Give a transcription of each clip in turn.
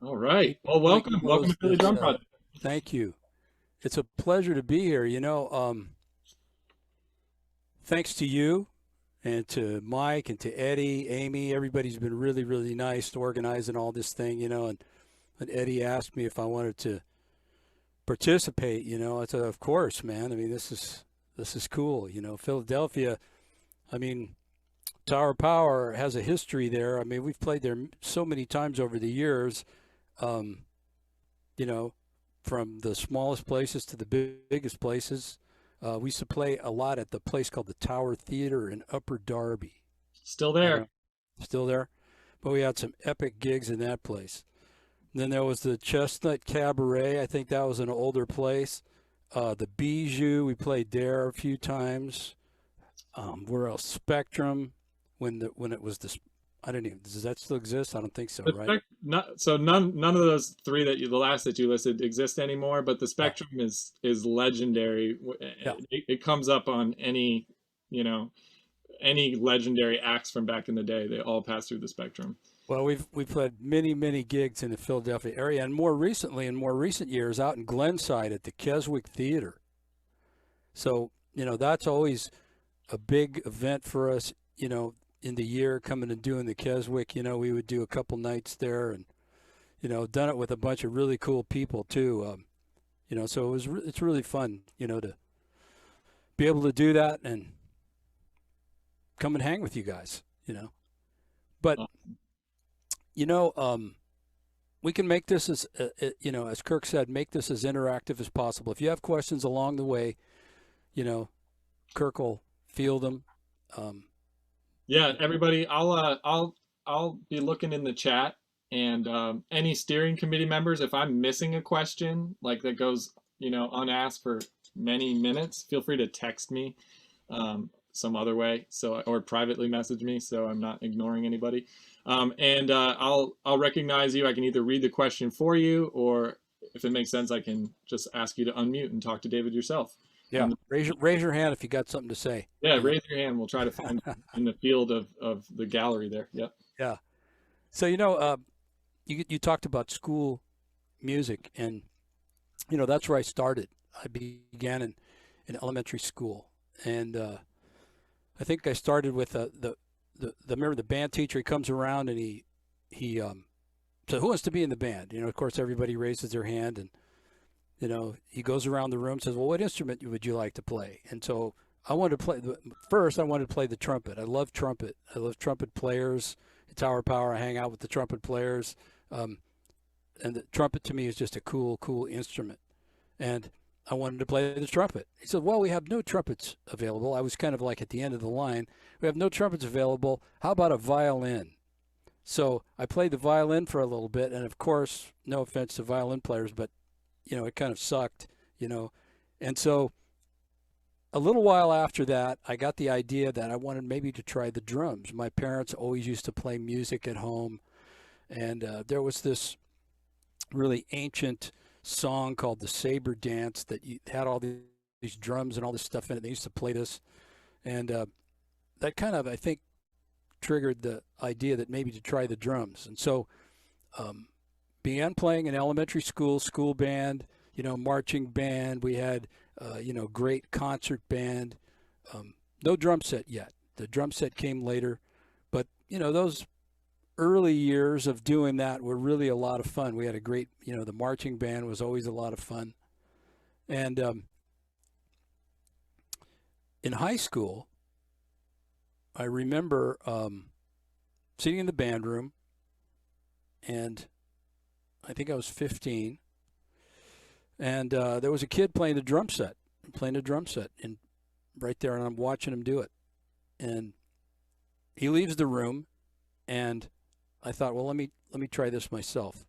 All right. Well, We welcome. Welcome close to Philly this. Drum Project. Thank you. It's a pleasure to be here. Thanks to you and to Mike and to Eddie, Amy. Everybody's been really, really nice to organizing all this thing. And Eddie asked me if I wanted to participate. I said, of course, man. I mean, this is cool. Philadelphia. I mean, Tower Power has a history there. I mean, we've played there so many times over the years. Um, you know, from the smallest places to the biggest places. We used to play a lot at the place called the Tower Theater in Upper Darby. Still I don't there. know, still there, but we had some epic gigs in that place. And then there was the Chestnut Cabaret. I think that was an older place. The Bijou, we played there a few times. Where else? Spectrum, when it was this. I don't even. Does that still exist? I don't think so, The right? not so none of those three that the last that you listed exist anymore. But the Yeah, Spectrum is legendary. yeah. It comes up on any you know any legendary acts from back in the day. They all pass through the Spectrum. Well, we've played many gigs in the Philadelphia area, and more recently, in more recent years, out in Glenside at the Keswick Theater. So that's always a big event for us. In the year coming and doing the Keswick, we would do a couple nights there, and done it with a bunch of really cool people too. So it's really fun, to be able to do that and come and hang with you guys. But Uh, you know, we can make this as Kirk said, make this as interactive as possible. If you have questions along the way, you know, Kirk will field them. Um, Yeah, everybody, I'll be looking in the chat and any steering committee members, if I'm missing a question like that goes, unasked for many minutes, feel free to text me some other way, or privately message me so I'm not ignoring anybody. And I'll recognize you. I can either read the question for you, or if it makes sense, I can just ask you to unmute and talk to David yourself. yeah, And raise your hand if you got something to say. yeah, You know, raise your hand. We'll try to find in the field of the gallery there. Yep. yeah. So you talked about school music, and that's where I started. I began in elementary school, and I think I started with the remember the band teacher. He comes around and he so who wants to be in the band? Of course, everybody raises their hand, and he goes around the room, says, "Well, what instrument would you like to play?" And so I wanted to play first. I wanted to play the trumpet. I love trumpet. I love trumpet players. At Tower Power, I hang out with the trumpet players, um, and the trumpet to me is just a cool instrument. And I wanted to play the trumpet. He said, "Well, we have no trumpets available." I was kind of like at the end of the line. We have no trumpets available. How about a violin? So I played the violin for a little bit, and of course, no offense to violin players, but it kind of sucked, And so a little while after that, I got the idea that I wanted maybe to try the drums. My parents always used to play music at home, and there was this really ancient song called the Saber Dance that had all these drums and all this stuff in it. They used to play this, and that kind of, I think, triggered the idea that maybe to try the drums. And so um, began playing in elementary school band, marching band. We had, great concert band. No drum set yet. The drum set came later, but those early years of doing that were really a lot of fun. We had a great, the marching band was always a lot of fun. And in high school, I remember sitting in the band room, and I think I was 15, and there was a kid playing the drum set, and right there, and I'm watching him do it, and he leaves the room, and I thought, well, let me try this myself,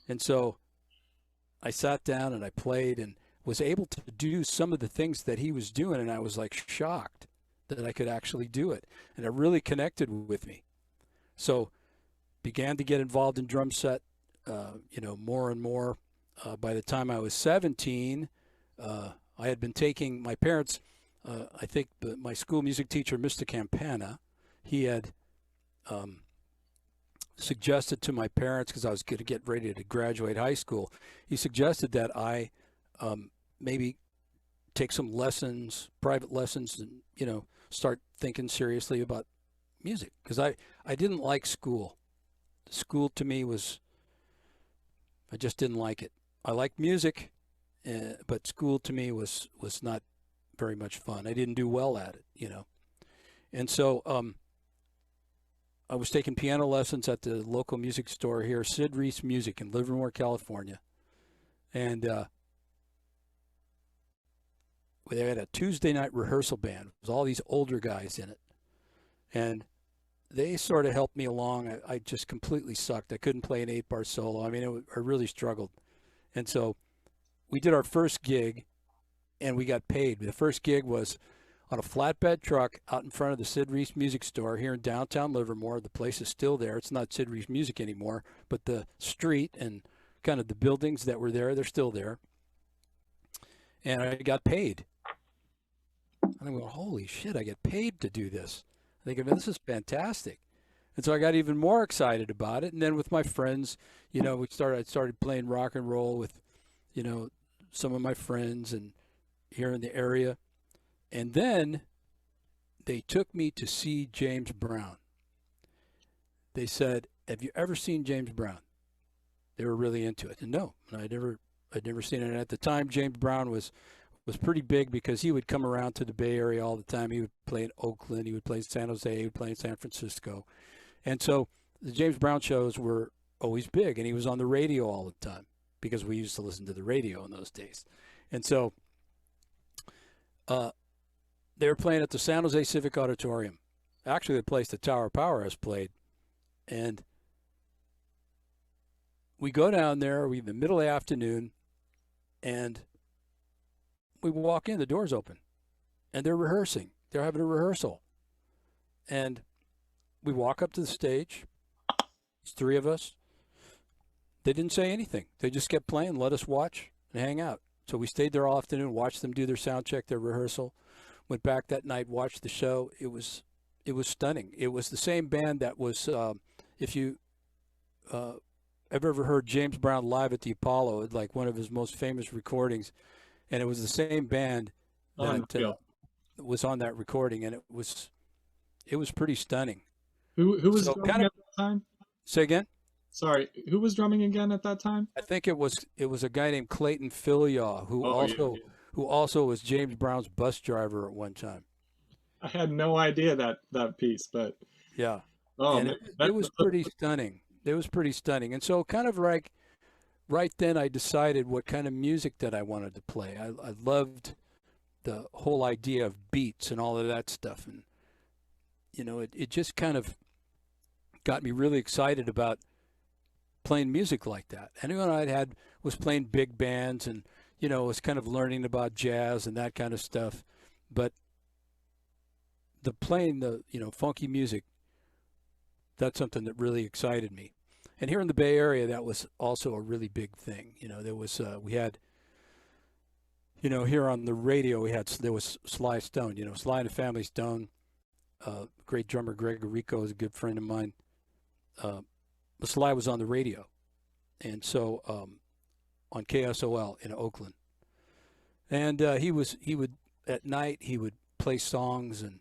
and so I sat down and I played and was able to do some of the things that he was doing, and I was like shocked that I could actually do it, and it really connected with me. So began to get involved in drum set, more and more. By the time I was 17, I had been taking my parents. I think my school music teacher, Mr. Campana, he had suggested to my parents, because I was going to get ready to graduate high school, he suggested that I maybe take some lessons, private lessons, and, you know, start thinking seriously about music, because I didn't like school. School to me was, I just didn't like it. I liked music, but school to me was not very much fun. I didn't do well at it, you know. And so I was taking piano lessons at the local music store here, Sid Reese Music in Livermore, California. And they had a Tuesday night rehearsal band. It was all these older guys in it. And they sort of helped me along. I just completely sucked. I couldn't play an 8-bar solo. I mean, I really struggled. And so we did our first gig, and we got paid. The first gig was on a flatbed truck out in front of the Sid Reese Music Store here in downtown Livermore. The place is still there. It's not Sid Reese Music anymore, but the street and kind of the buildings that were there, they're still there. And I got paid. And I'm going, holy shit, I get paid to do this. I think, this is fantastic. And so I got even more excited about it. And then with my friends, you know, I started playing rock and roll with, you know, some of my friends and here in the area. And then they took me to see James Brown. They said, have you ever seen James Brown? They were really into it. And no, I'd never seen it. And at the time, James Brown was pretty big because he would come around to the Bay Area all the time. He would play in Oakland. He would play in San Jose. He would play in San Francisco. And so the James Brown shows were always big. And he was on the radio all the time because we used to listen to the radio in those days. And so they were playing at the San Jose Civic Auditorium, actually the place that Tower of Power has played. And we go down there, in the middle of the afternoon, and we walk in, the door's open, and they're rehearsing. They're having a rehearsal. And we walk up to the stage. It's 3 of us. They didn't say anything. They just kept playing, let us watch and hang out. So we stayed there all afternoon, watched them do their sound check, their rehearsal. Went back that night, watched the show. It was stunning. It was the same band that was, if you ever heard James Brown live at the Apollo, like one of his most famous recordings, and it was the same band that was on that recording, and it was pretty stunning. Who was drumming at that time? Say again? Sorry, who was drumming again at that time? I think it was a guy named Clayton Filiaw, who also was James Brown's bus driver at one time. I had no idea that piece, but yeah. Oh, and it was pretty stunning. It was pretty stunning. And so kind of like right then I decided what kind of music that I wanted to play. I loved the whole idea of beats and all of that stuff. And, you know, it just kind of got me really excited about playing music like that. Anyone I had was playing big bands and, you know, was kind of learning about jazz and that kind of stuff. But playing the, you know, funky music, that's something that really excited me. And here in the Bay Area, that was also a really big thing. You know, there was, we had, you know, here on the radio, there was Sly Stone, you know, Sly and the Family Stone, great drummer Greg Rico is a good friend of mine. Sly was on the radio. And so, on KSOL in Oakland. And he would, at night, he would play songs and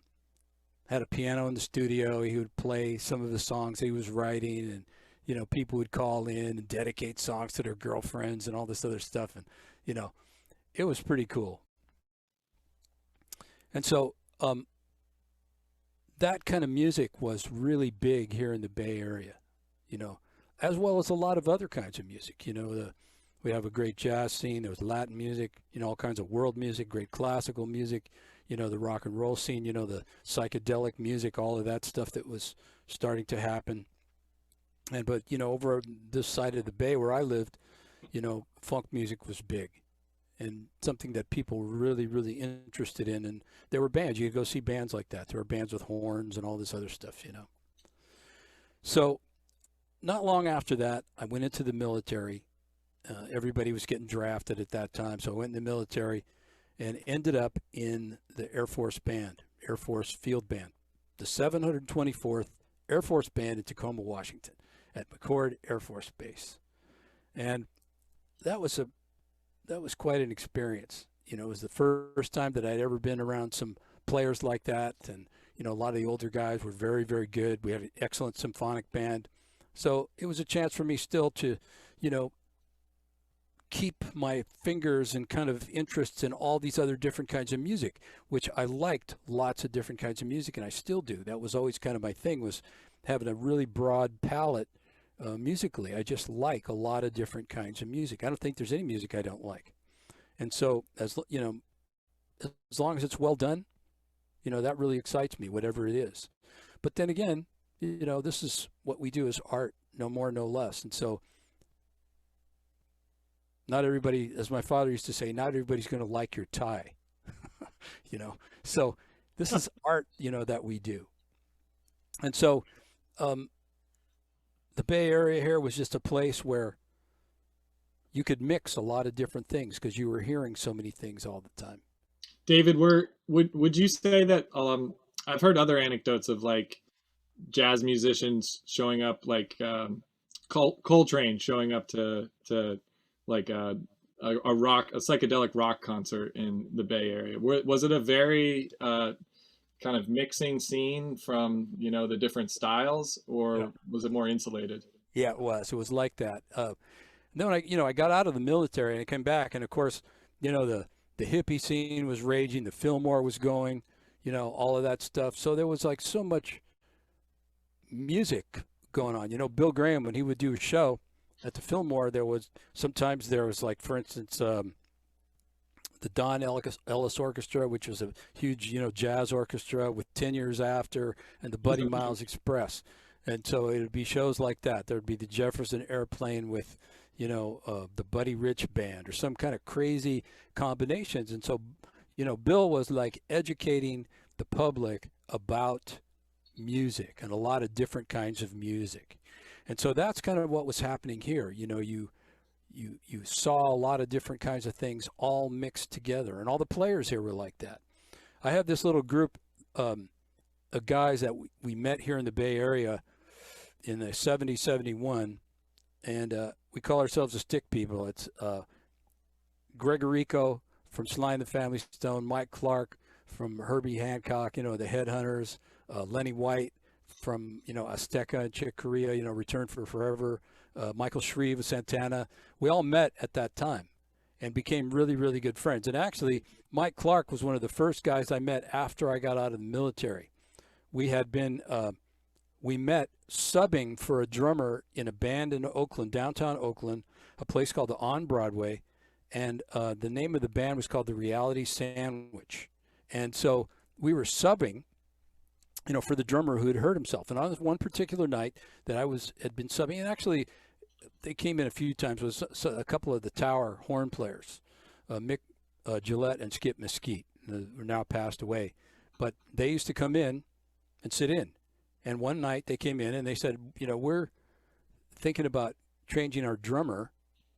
had a piano in the studio. He would play some of the songs he was writing, and, you know, people would call in and dedicate songs to their girlfriends and all this other stuff. And, you know, it was pretty cool. And so that kind of music was really big here in the Bay Area, you know, as well as a lot of other kinds of music. You know, we have a great jazz scene. There was Latin music, you know, all kinds of world music, great classical music, you know, the rock and roll scene, you know, the psychedelic music, all of that stuff that was starting to happen. But, you know, over this side of the Bay where I lived, you know, funk music was big and something that people were really, really interested in. And there were bands. You could go see bands like that. There were bands with horns and all this other stuff, you know. So not long after that, I went into the military. Everybody was getting drafted at that time. So I went in the military and ended up in the Air Force Band, Air Force Field Band, the 724th Air Force Band in Tacoma, Washington. at McChord Air Force Base. And that was quite an experience. You know, it was the first time that I'd ever been around some players like that. And, you know, a lot of the older guys were very, very good. We had an excellent symphonic band. So it was a chance for me still to, you know, keep my fingers and kind of interests in all these other different kinds of music, which I liked lots of different kinds of music, and I still do. That was always kind of my thing, was having a really broad palette musically. I just like a lot of different kinds of music. I don't think there's any music I don't like. And so, as you know, as long as it's well done, you know, that really excites me, whatever it is. But then again, you know, this is what we do as art, no more, no less. And so not everybody, as my father used to say, not everybody's going to like your tie, you know. So this is art, you know, that we do. And so the Bay Area here was just a place where you could mix a lot of different things because you were hearing so many things all the time. David, would you say that I've heard other anecdotes of like jazz musicians showing up, like Coltrane showing up to like a psychedelic rock concert in the Bay Area. Was it a very kind of mixing scene from, you know, the different styles, or was it more insulated? Yeah, it was. It was like that. Then when I got out of the military and I came back, and of course, you know, the hippie scene was raging, the Fillmore was going, you know, all of that stuff. So there was like so much music going on. You know, Bill Graham, when he would do a show at the Fillmore, sometimes there was like, for instance, the Don Ellis Orchestra, which was a huge, you know, jazz orchestra with 10 Years After, and the Buddy Miles Express. And so it would be shows like that. There would be the Jefferson Airplane with, you know, the Buddy Rich Band, or some kind of crazy combinations. And so, you know, Bill was like educating the public about music and a lot of different kinds of music. And so that's kind of what was happening here. You know, you saw a lot of different kinds of things all mixed together, and all the players here were like that. I have this little group of guys that we met here in the Bay Area in the 70, 71, and we call ourselves the Stick People. It's Gregorico from Sly and the Family Stone, Mike Clark from Herbie Hancock, you know, the Headhunters, Lenny White from, you know, Azteca and Chick Corea, you know, Return for Forever, Michael Shreve of Santana. We all met at that time and became really, really good friends. And actually, Mike Clark was one of the first guys I met after I got out of the military. We had been, we met subbing for a drummer in a band in Oakland, downtown Oakland, a place called the On Broadway. And the name of the band was called the Reality Sandwich. And so we were subbing, you know, for the drummer who had hurt himself. And on one particular night that had been subbing, and actually they came in a few times, was a couple of the Tower horn players, Mick Gillette and Skip Mesquite, who are now passed away. But they used to come in and sit in. And one night they came in and they said, you know, we're thinking about changing our drummer.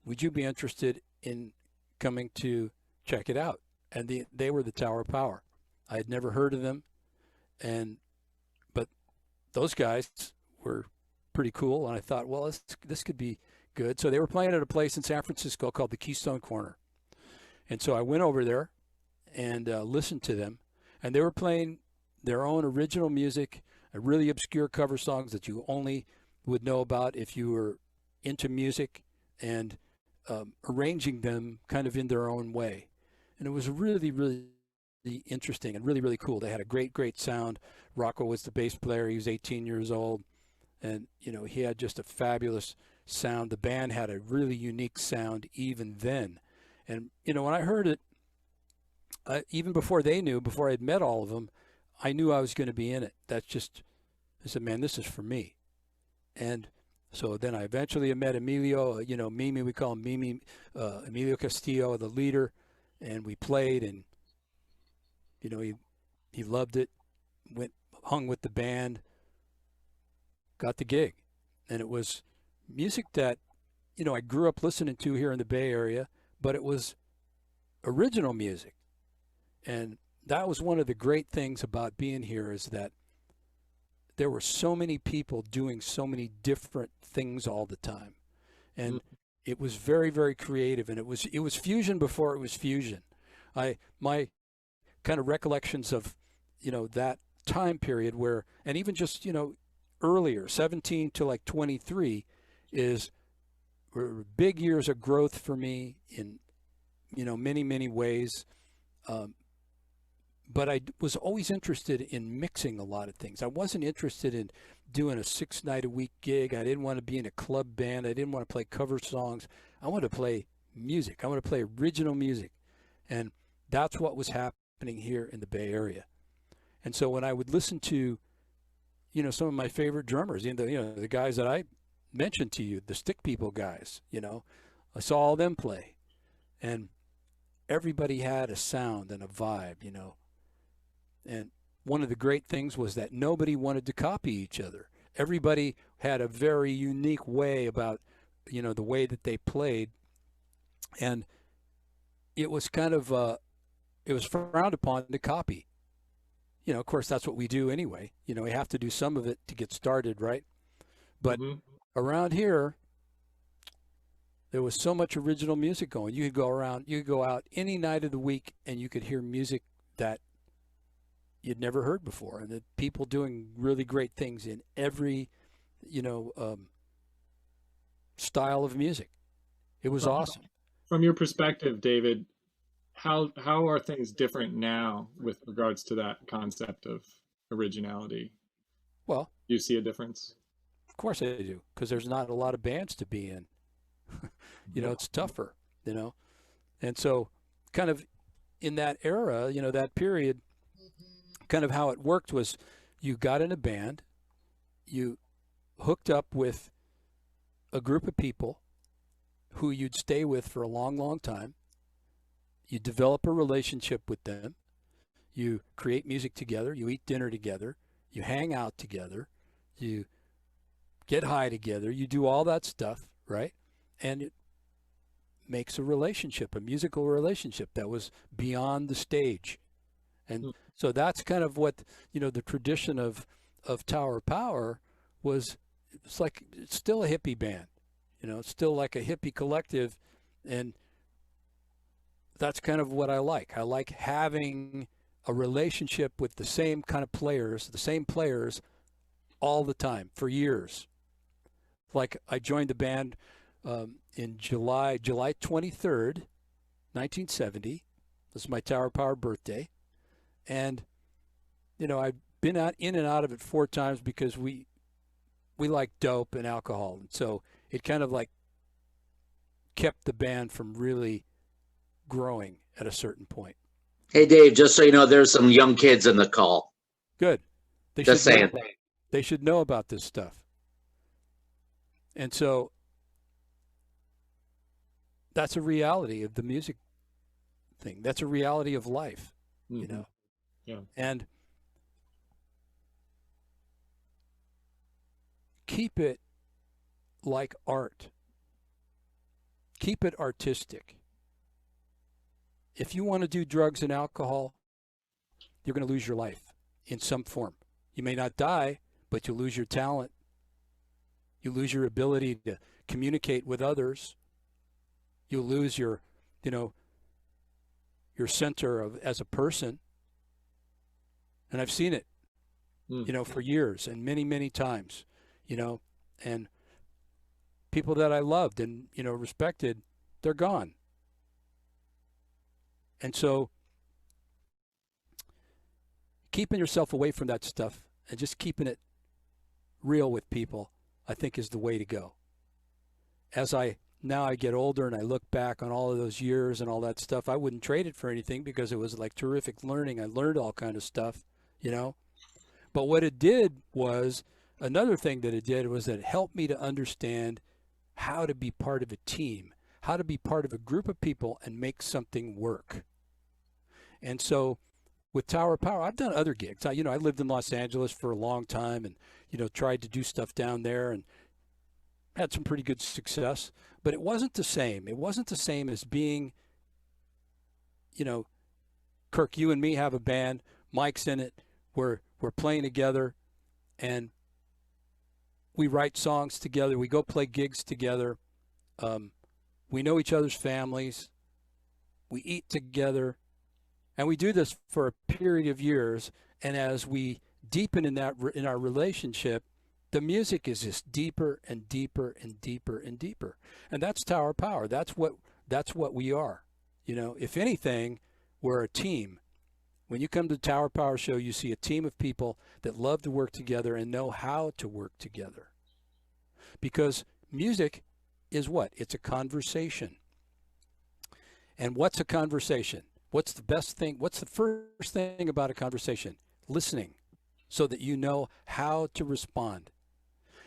Would you be interested in coming to check it out? And they were the Tower Power. I had never heard of them, but those guys were pretty cool, and I thought, well, this could be good. So they were playing at a place in San Francisco called the Keystone Corner, and so I went over there and listened to them, and they were playing their own original music, really obscure cover songs that you only would know about if you were into music, and arranging them kind of in their own way. And it was really, really interesting and really, really cool. They had a great, great sound. Rocco was the bass player. He was 18 years old. And, you know, he had just a fabulous sound. The band had a really unique sound even then. And, you know, when I heard it, even before they knew, before I'd met all of them, I knew I was going to be in it. I said, man, this is for me. And so then I eventually met Emilio, you know, Mimi, we call him Mimi, Emilio Castillo, the leader. And we played, and, you know, he loved it, hung with the band, got the gig. And it was music that, you know, I grew up listening to here in the Bay Area, but it was original music. And that was one of the great things about being here, is that there were so many people doing so many different things all the time. And it was very, very creative, and it was fusion before it was fusion. My kind of recollections of, that time period where, and even just, earlier, 17 to like 23 were big years of growth for me in, many, many ways. But I was always interested in mixing a lot of things. I wasn't interested in doing a 6-night-a-week gig. I didn't want to be in a club band. I didn't want to play cover songs. I wanted to play music. I wanted to play original music. And that's what was happening here in the Bay Area. And so when I would listen to, some of my favorite drummers, the guys that I mentioned to you, the Stick People guys, I saw all them play. And everybody had a sound and a vibe, And one of the great things was that nobody wanted to copy each other. Everybody had a very unique way about, the way that they played. And it was kind of, it was frowned upon to copy. Of course, that's what we do anyway. We have to do some of it to get started, right? But around here, there was so much original music going. You could go out any night of the week and you could hear music that you'd never heard before, and the people doing really great things in every, style of music. It was awesome. From your perspective, David, how are things different now with regards to that concept of originality? Well, do you see a difference? Of course I do, because there's not a lot of bands to be in. It's tougher, And so kind of in that era, that period, kind of how it worked was you got in a band, you hooked up with a group of people who you'd stay with for a long, long time. You develop a relationship with them. You create music together. You eat dinner together. You hang out together. You get high together. You do all that stuff, right? And it makes a relationship, a musical relationship that was beyond the stage. And so that's kind of what, the tradition of Tower Power was. It's like, it's still a hippie band, it's still like a hippie collective. And that's kind of what I like. I like having a relationship with the same kind of players, all the time for years. Like I joined the band in July 23rd, 1970. This is my Tower Power birthday. And, I've been in and out of it 4 times because we like dope and alcohol. And so it kind of like kept the band from really growing at a certain point. Hey, Dave, just so you know, there's some young kids in the call. Good. Just saying. They should know about this stuff. And so that's a reality of the music thing. That's a reality of life, Yeah. And keep it like art. Keep it artistic. If you want to do drugs and alcohol, you're going to lose your life in some form. You may not die, but you'll lose your talent. You lose your ability to communicate with others. You'll lose your, your center of as a person. And I've seen it, for years and many, many times, and people that I loved and, respected, they're gone. And so keeping yourself away from that stuff and just keeping it real with people, I think, is the way to go. As now I get older and I look back on all of those years and all that stuff, I wouldn't trade it for anything because it was like terrific learning. I learned all kind of stuff, But what it did was, another thing that it did was that it helped me to understand how to be part of a team, how to be part of a group of people and make something work. And so with Tower Power, I've done other gigs. I lived in Los Angeles for a long time and, tried to do stuff down there and had some pretty good success. But it wasn't the same. It wasn't the same as being, Kirk, you and me have a band. Mike's in it. We're playing together. and we write songs together. We go play gigs together. We know each other's families. We eat together, and we do this for a period of years. And as we deepen in our relationship, the music is just deeper and deeper and deeper and deeper. And that's Tower Power. That's what we are. You know, if anything, we're a team. When you come to the Tower Power Show, you see a team of people that love to work together and know how to work together. Because music is what? It's a conversation. And what's a conversation? What's the best thing? What's the first thing about a conversation? Listening, so that you know how to respond.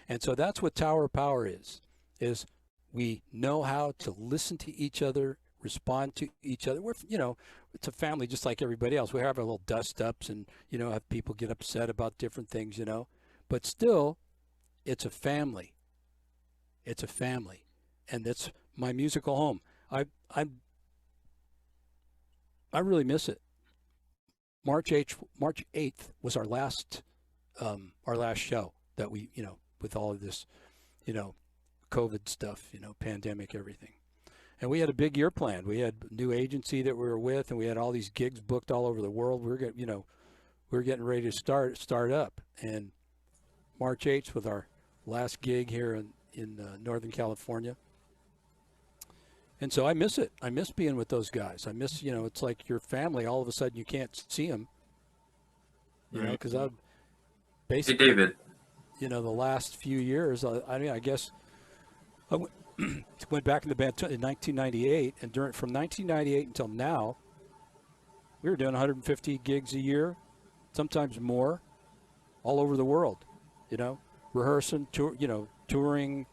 And so that's what Tower Power is we know how to listen to each other, respond to each other. We're, you know, it's a family just like everybody else. We have our little dust-ups and, you know, have people get upset about different things, you know. But still, it's a family. It's a family. And that's my musical home. I really miss it. March 8th was our last show that we, you know, with all of this, you know, COVID stuff, you know, pandemic, everything. And we had a big year planned. We had a new agency that we were with, and we had all these gigs booked all over the world. We were getting ready to start up. And March 8th was our last gig here in Northern California. And so I miss it. I miss being with those guys. I miss, you know, it's like your family. All of a sudden you can't see them, you know, because I've basically, Hey, David. you know, the last few years, I mean, I guess I went back in the band in 1998, and from 1998 until now, we were doing 150 gigs a year, sometimes more, all over the world, you know, rehearsing, touring,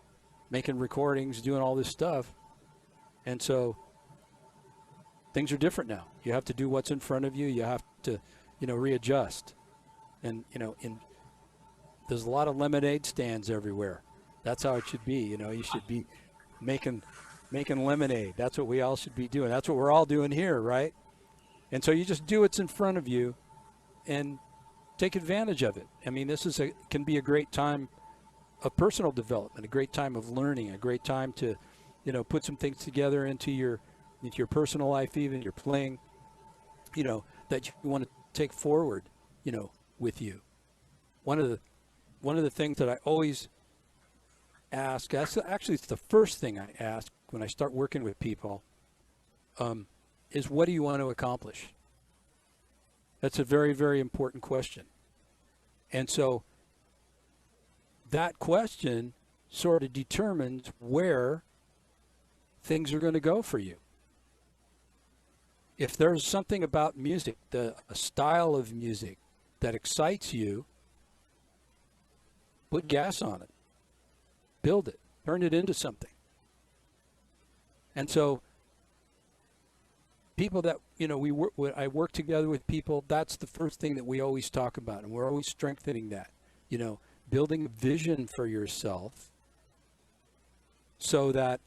making recordings, doing all this stuff. And so things are different now. You have to do what's in front of you. You have to, you know, readjust. And, you know, there's a lot of lemonade stands everywhere. That's how it should be. You know, you should be making lemonade. That's what we all should be doing. That's what we're all doing here, right? And so you just do what's in front of you and take advantage of it. I mean, this can be a great time of personal development, a great time of learning, a great time to, you know, put some things together into your personal life, even your playing, you know, that you want to take forward, you know, with you. One of the things that I always ask, actually it's the first thing I ask when I start working with people, is what do you want to accomplish? That's a very, very important question. And so that question sort of determines where things are going to go for you. If there's something about music, a style of music that excites you, put gas on it, build it, turn it into something. And so people that, you know, I work together with people, that's the first thing that we always talk about, and we're always strengthening that, you know, building a vision for yourself so that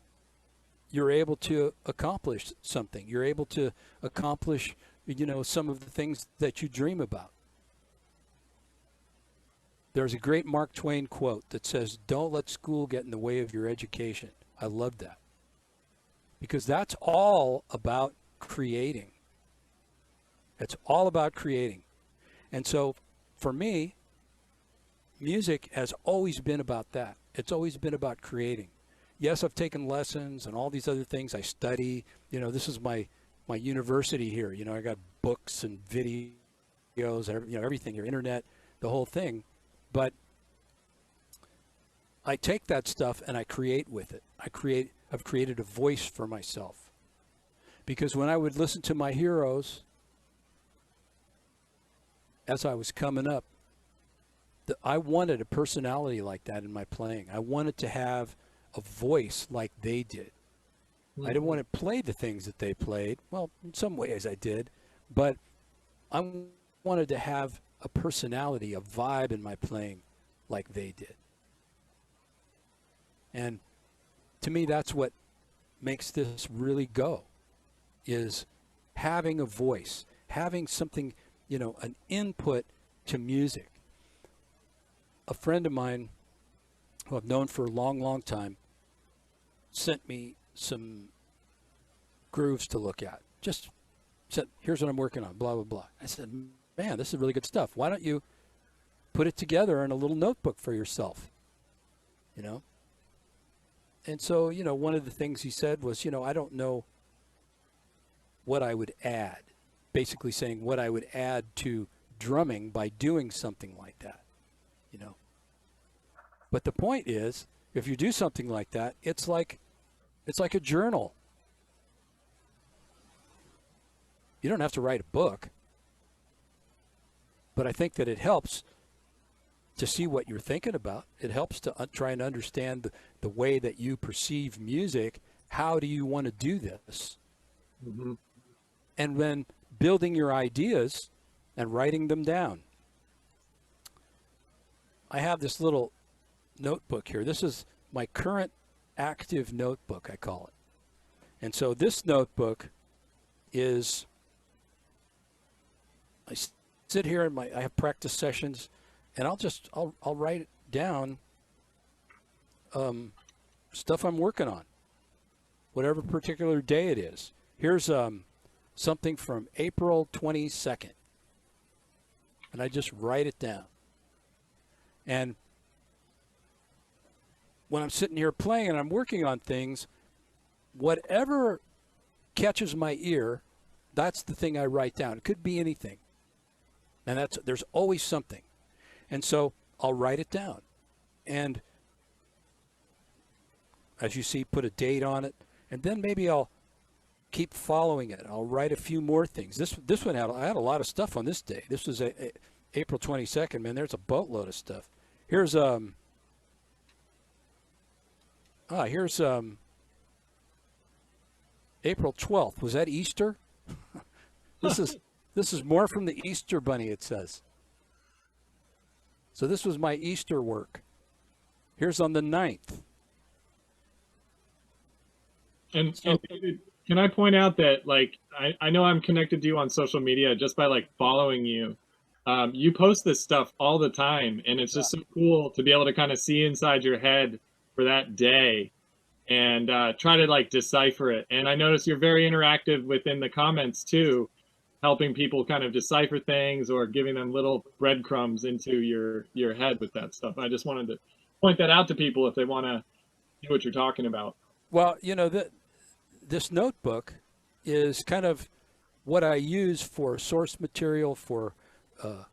you're able to accomplish something. You're able to accomplish, you know, some of the things that you dream about. There's a great Mark Twain quote that says, "Don't let school get in the way of your education." I love that. Because that's all about creating. It's all about creating. And so for me, music has always been about that. It's always been about creating. Yes, I've taken lessons and all these other things. I study. You know, this is my university here. You know, I got books and videos, you know, everything here, internet, the whole thing. But I take that stuff and I create with it. I've created a voice for myself. Because when I would listen to my heroes as I was coming up, I wanted a personality like that in my playing. I wanted to have a voice like they did. I didn't want to play the things that they played. Well, in some ways I did. But I wanted to have a personality, a vibe in my playing like they did. And to me, that's what makes this really go, is having a voice, having something, you know, an input to music. a friend of mine who I've known for a long, long time sent me some grooves to look at. Just said, here's what I'm working on, blah, blah, blah. I said, man, this is really good stuff. Why don't you put it together in a little notebook for yourself, you know? And so, you know, one of the things he said was, you know, I don't know what I would add, basically saying what I would add to drumming by doing something like that, you know? But the point is, if you do something like that, it's like a journal. You don't have to write a book, but I think that it helps to see what you're thinking about. It helps to try and understand the way that you perceive music. How do you want to do this? Mm-hmm. And then building your ideas and writing them down. I have this little notebook here. This is my current active notebook, I call it. And so this notebook is, I sit here and I have practice sessions, and I'll write down stuff I'm working on, whatever particular day it is. Here's something from April 22nd, and I just write it down. And when I'm sitting here playing and I'm working on things, whatever catches my ear, that's the thing I write down. It could be anything, and there's always something. And so I'll write it down, and as you see, put a date on it, and then maybe I'll keep following it. I'll write a few more things. This one I had a lot of stuff on this day. This was April 22nd. Man, there's a boatload of stuff. Here's April 12th. Was that Easter? This is more from the Easter Bunny, it says. So this was my Easter work. Here's on the 9th. And can I point out that, like, I know I'm connected to you on social media just by, like, following you. You post this stuff all the time, and it's just so cool to be able to kind of see inside your head for that day and try to, like, decipher it. And I notice you're very interactive within the comments, too, helping people kind of decipher things or giving them little breadcrumbs into your head with that stuff. I just wanted to point that out to people if they want to see what you're talking about. Well, you know, this notebook is kind of what I use for source material for,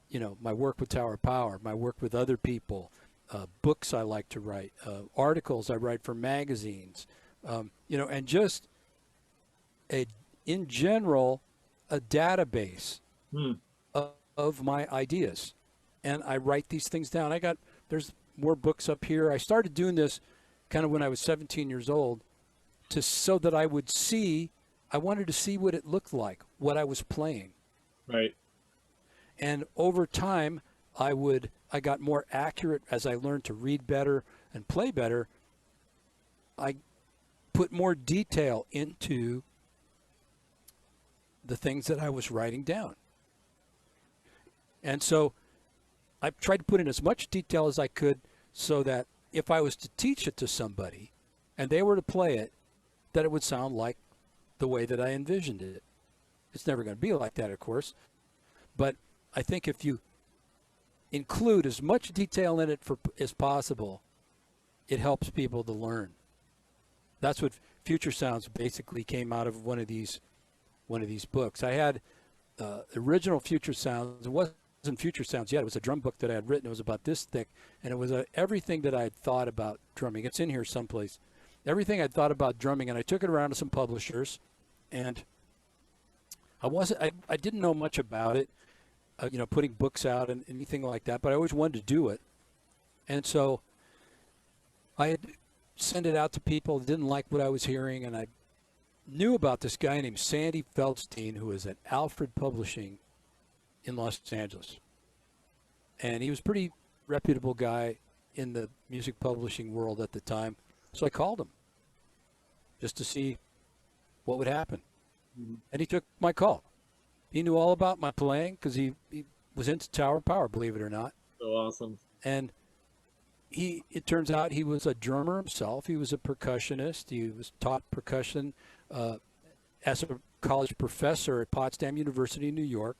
you know, my work with Tower Power, my work with other people, books I like to write, articles I write for magazines, you know, and just in general, a database of my ideas. And I write these things down. There's more books up here. I started doing this kind of when I was 17 years old, so that I wanted to see what it looked like, what I was playing. Right. And over time, I got more accurate as I learned to read better and play better. I put more detail into the things that I was writing down. And so I tried to put in as much detail as I could so that if I was to teach it to somebody and they were to play it, that it would sound like the way that I envisioned it. It's never going to be like that, of course. But I think if you include as much detail in it as possible, it helps people to learn. That's what Future Sounds basically came out of one of these books. I had original Future Sounds. It wasn't Future Sounds yet. It was a drum book that I had written. It was about this thick, and it was everything that I had thought about drumming. It's in here someplace. Everything I'd thought about drumming, and I took it around to some publishers, and I didn't know much about it, you know, putting books out and anything like that, but I always wanted to do it. And so I had sent it out to people that didn't like what I was hearing, and I knew about this guy named Sandy Feldstein, who was at Alfred Publishing in Los Angeles. And he was a pretty reputable guy in the music publishing world at the time. So I called him just to see what would happen. Mm-hmm. And he took my call. He knew all about my playing because he was into Tower Power, believe it or not. So awesome. And it turns out he was a drummer himself. He was a percussionist. He was taught percussion as a college professor at Potsdam University in New York.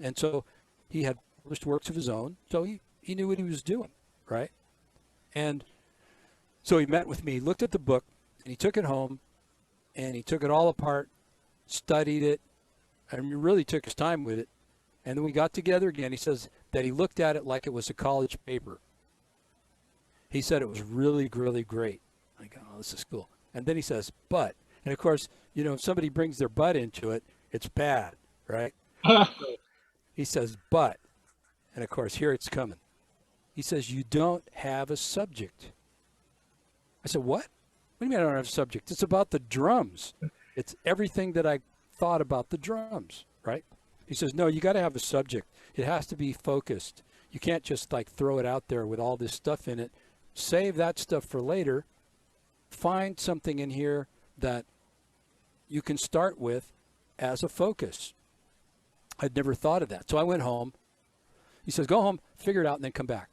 And so he had published works of his own. So he knew what he was doing, right? And so he met with me, looked at the book, and he took it home, and he took it all apart, studied it, and really took his time with it. And then we got together again. He says that he looked at it like it was a college paper. He said it was really, really great. I go, oh, this is cool. And then he says, but, and of course, if somebody brings their butt into it, it's bad, right? So he says, but, and of course, here it's coming. He says, you don't have a subject. I said, what? What do you mean I don't have a subject? It's about the drums. It's everything that I thought about the drums, right? He says, no, you got to have a subject. It has to be focused. You can't just like throw it out there with all this stuff in it. Save that stuff for later. Find something in here that you can start with as a focus. I'd never thought of that. So I went home. He says, go home, figure it out, and then come back.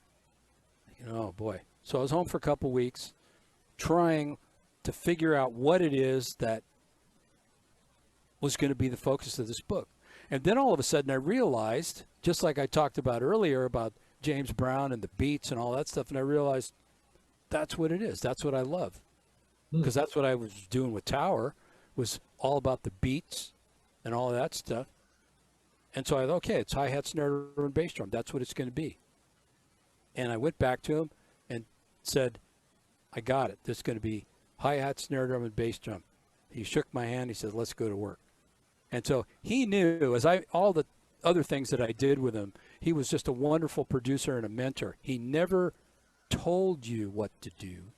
Oh, boy. So I was home for a couple weeks trying to figure out what it is that was going to be the focus of this book. And then all of a sudden I realized, just like I talked about earlier about James Brown and the beats and all that stuff, and I realized that's what it is. That's what I love. Because that's what I was doing with Tower, was all about the beats and all of that stuff. And so I thought, okay, it's hi-hat, snare drum, and bass drum. That's what it's going to be. And I went back to him and said, I got it. This is going to be hi-hat, snare drum, and bass drum. He shook my hand. He said, let's go to work. And so he knew, all the other things that I did with him, he was just a wonderful producer and a mentor. He never told you what to do.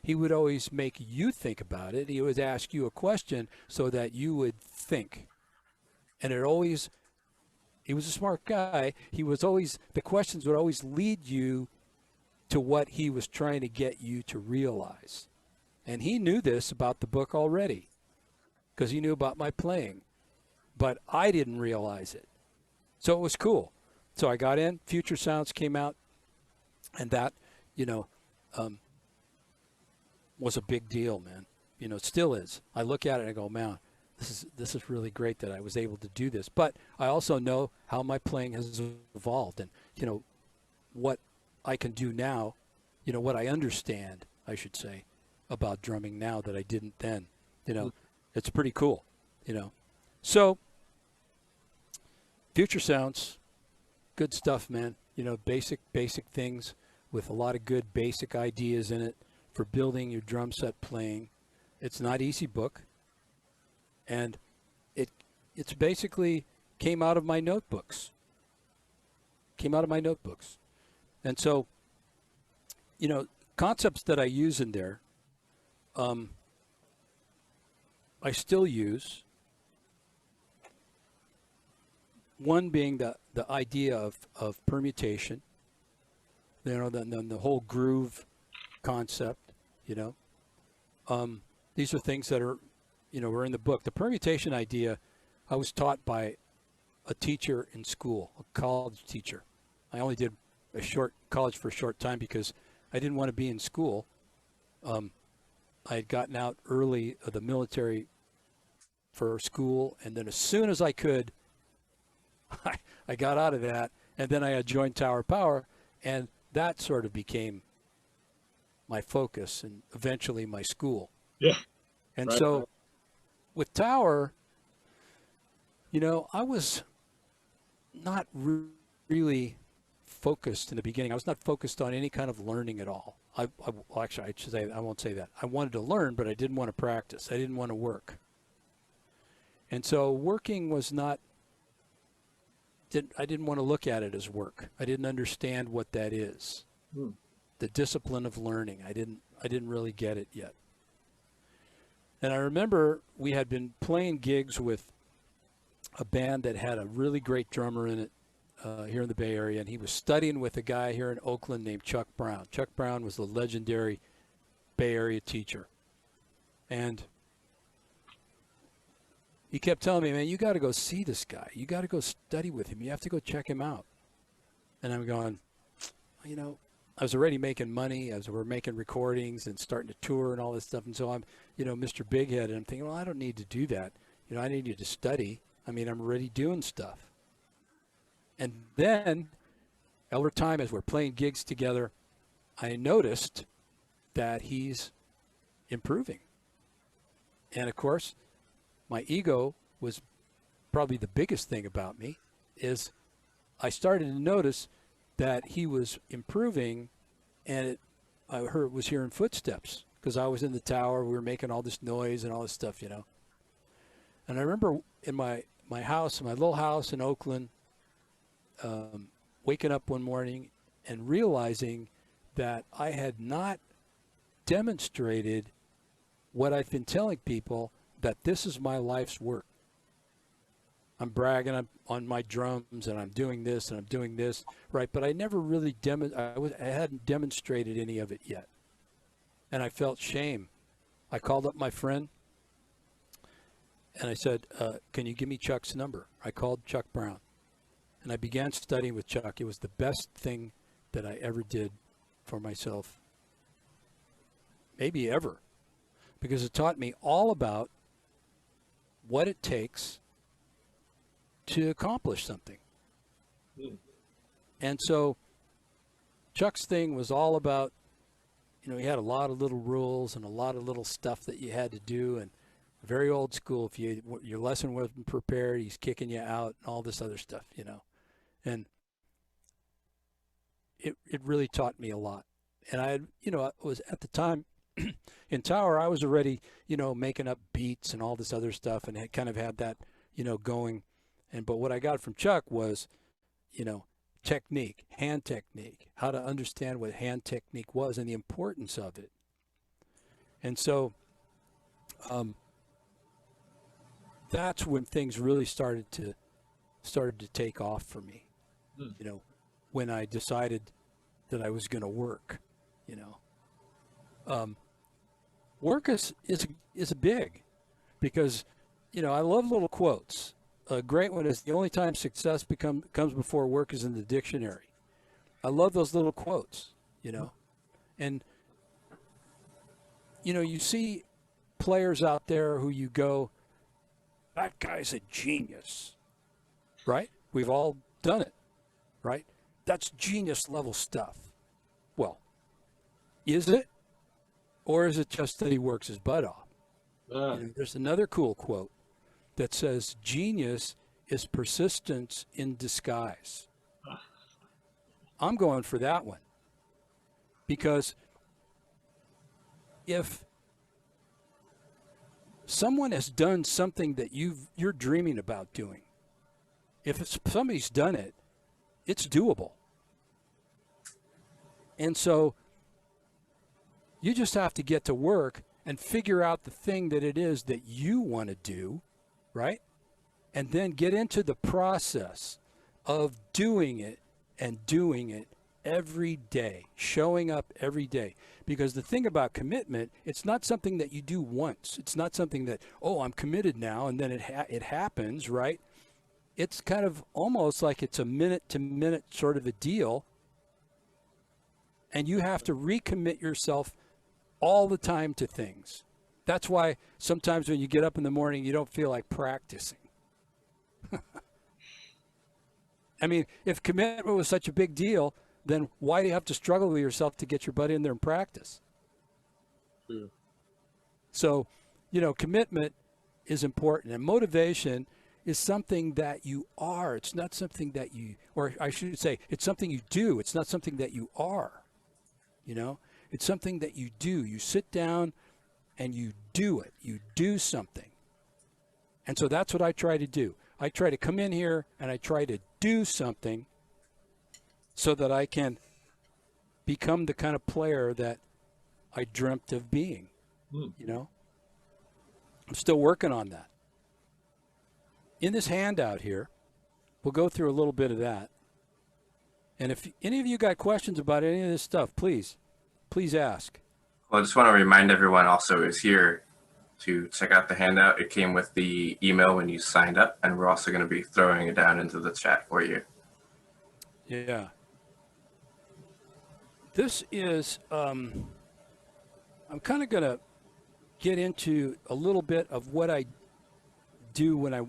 He would always make you think about it. He would ask you a question so that you would think. And he was a smart guy. The questions would always lead you to what he was trying to get you to realize. And he knew this about the book already because he knew about my playing. But I didn't realize it. So it was cool. So I got in, Future Sounds came out, and that, was a big deal, man. It still is. I look at it and I go, man, this is really great that I was able to do this. But I also know how my playing has evolved and, what I can do now, what I understand, I should say, about drumming now that I didn't then. It's pretty cool, So, Future Sounds, good stuff, man. Basic things with a lot of good basic ideas in it for building your drum set playing. It's not easy book. And it's basically came out of my notebooks. And so, concepts that I use in there, I still use. One being the idea of permutation, the whole groove concept, These are things that are, were in the book. The permutation idea, I was taught by a teacher in school, a college teacher. I only did college for a short time because I didn't want to be in school. I had gotten out early of the military for school, and then as soon as I could, I got out of that, and then I had joined Tower Power, and that sort of became my focus and eventually my school. Yeah. And right. So with Tower, I was not really focused in the beginning. I was not focused on any kind of learning at all. Actually, I should say, I won't say that. I wanted to learn, but I didn't want to practice. I didn't want to work. And so working was not, I didn't want to look at it as work. I didn't understand what that is. The discipline of learning. I didn't really get it yet. And I remember we had been playing gigs with a band that had a really great drummer in it here in the Bay Area, and he was studying with a guy here in Oakland named Chuck Brown. Chuck Brown was the legendary Bay Area teacher. And he kept telling me, man, you got to go see this guy. You got to go study with him. You have to go check him out. And I'm going, I was already making money as we're making recordings and starting to tour and all this stuff. And so I'm, Mr. Big Head, and I'm thinking, well, I don't need to do that. I need you to study. I mean, I'm already doing stuff. And then over time, as we're playing gigs together, I noticed that he's improving. And of course, my ego was probably the biggest thing about me, is I started to notice that he was improving, and I was hearing footsteps because I was in the tower. We were making all this noise and all this stuff, And I remember in my house, my little house in Oakland, waking up one morning and realizing that I had not demonstrated what I've been telling people, that this is my life's work. I'm bragging on my drums, and I'm doing this and I'm doing this, right? But I never really I hadn't demonstrated any of it yet, and I felt shame. I called up my friend, and I said, "Can you give me Chuck's number?" I called Chuck Brown, and I began studying with Chuck. It was the best thing that I ever did for myself, maybe ever, because it taught me all about what it takes to accomplish something. And so Chuck's thing was all about, he had a lot of little rules and a lot of little stuff that you had to do, and very old school. If your lesson wasn't prepared, he's kicking you out and all this other stuff, And it really taught me a lot. And I was at the time in Tower, I was already, making up beats and all this other stuff, and had kind of had that, going. But what I got from Chuck was, technique, hand technique, how to understand what hand technique was and the importance of it. And so that's when things really started to take off for me. When I decided that I was going to work. Work is a big, because I love little quotes. A great one is, the only time success comes before work is in the dictionary. I love those little quotes, and you see players out there who you go, that guy's a genius, right? We've all done it, right? That's genius level stuff. Well, is it? Or is it just that he works his butt off? There's another cool quote that says, genius is persistence in disguise. I'm going for that one. Because if someone has done something that you're dreaming about doing, if somebody's done it, it's doable. And so you just have to get to work and figure out the thing that it is that you want to do, right? And then get into the process of doing it every day, showing up every day. Because the thing about commitment, it's not something that you do once. It's not something that, I'm committed now, and then it happens, right? It's kind of almost like it's a minute-to-minute sort of a deal. And you have to recommit yourself all the time to things. That's why sometimes when you get up in the morning, you don't feel like practicing. I mean, if commitment was such a big deal, then why do you have to struggle with yourself to get your butt in there and practice? True. So, commitment is important, and motivation is something that you are. It's not something that you, or I should say, it's something you do. It's not something that you are. It's something that you do. You sit down and you do it. You do something. And so that's what I try to do. I try to come in here and I try to do something so that I can become the kind of player that I dreamt of being. I'm still working on that. In this handout here, we'll go through a little bit of that. And if any of you got questions about any of this stuff, please ask. Well, I just want to remind everyone also is here to check out the handout. It came with the email when you signed up, and we're also going to be throwing it down into the chat for you. Yeah. This is, I'm kind of going to get into a little bit of what I do when I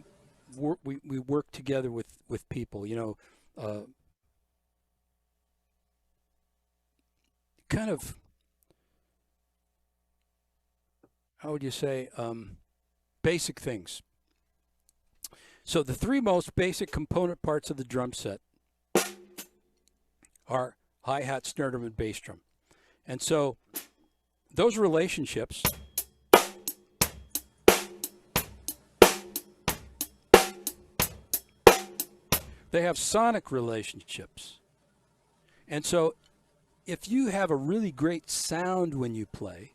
work, we work together with people, kind of, how would you say, basic things. So the three most basic component parts of the drum set are hi-hat, snare drum, and bass drum. And so those relationships they have sonic relationships. And so if you have a really great sound when you play,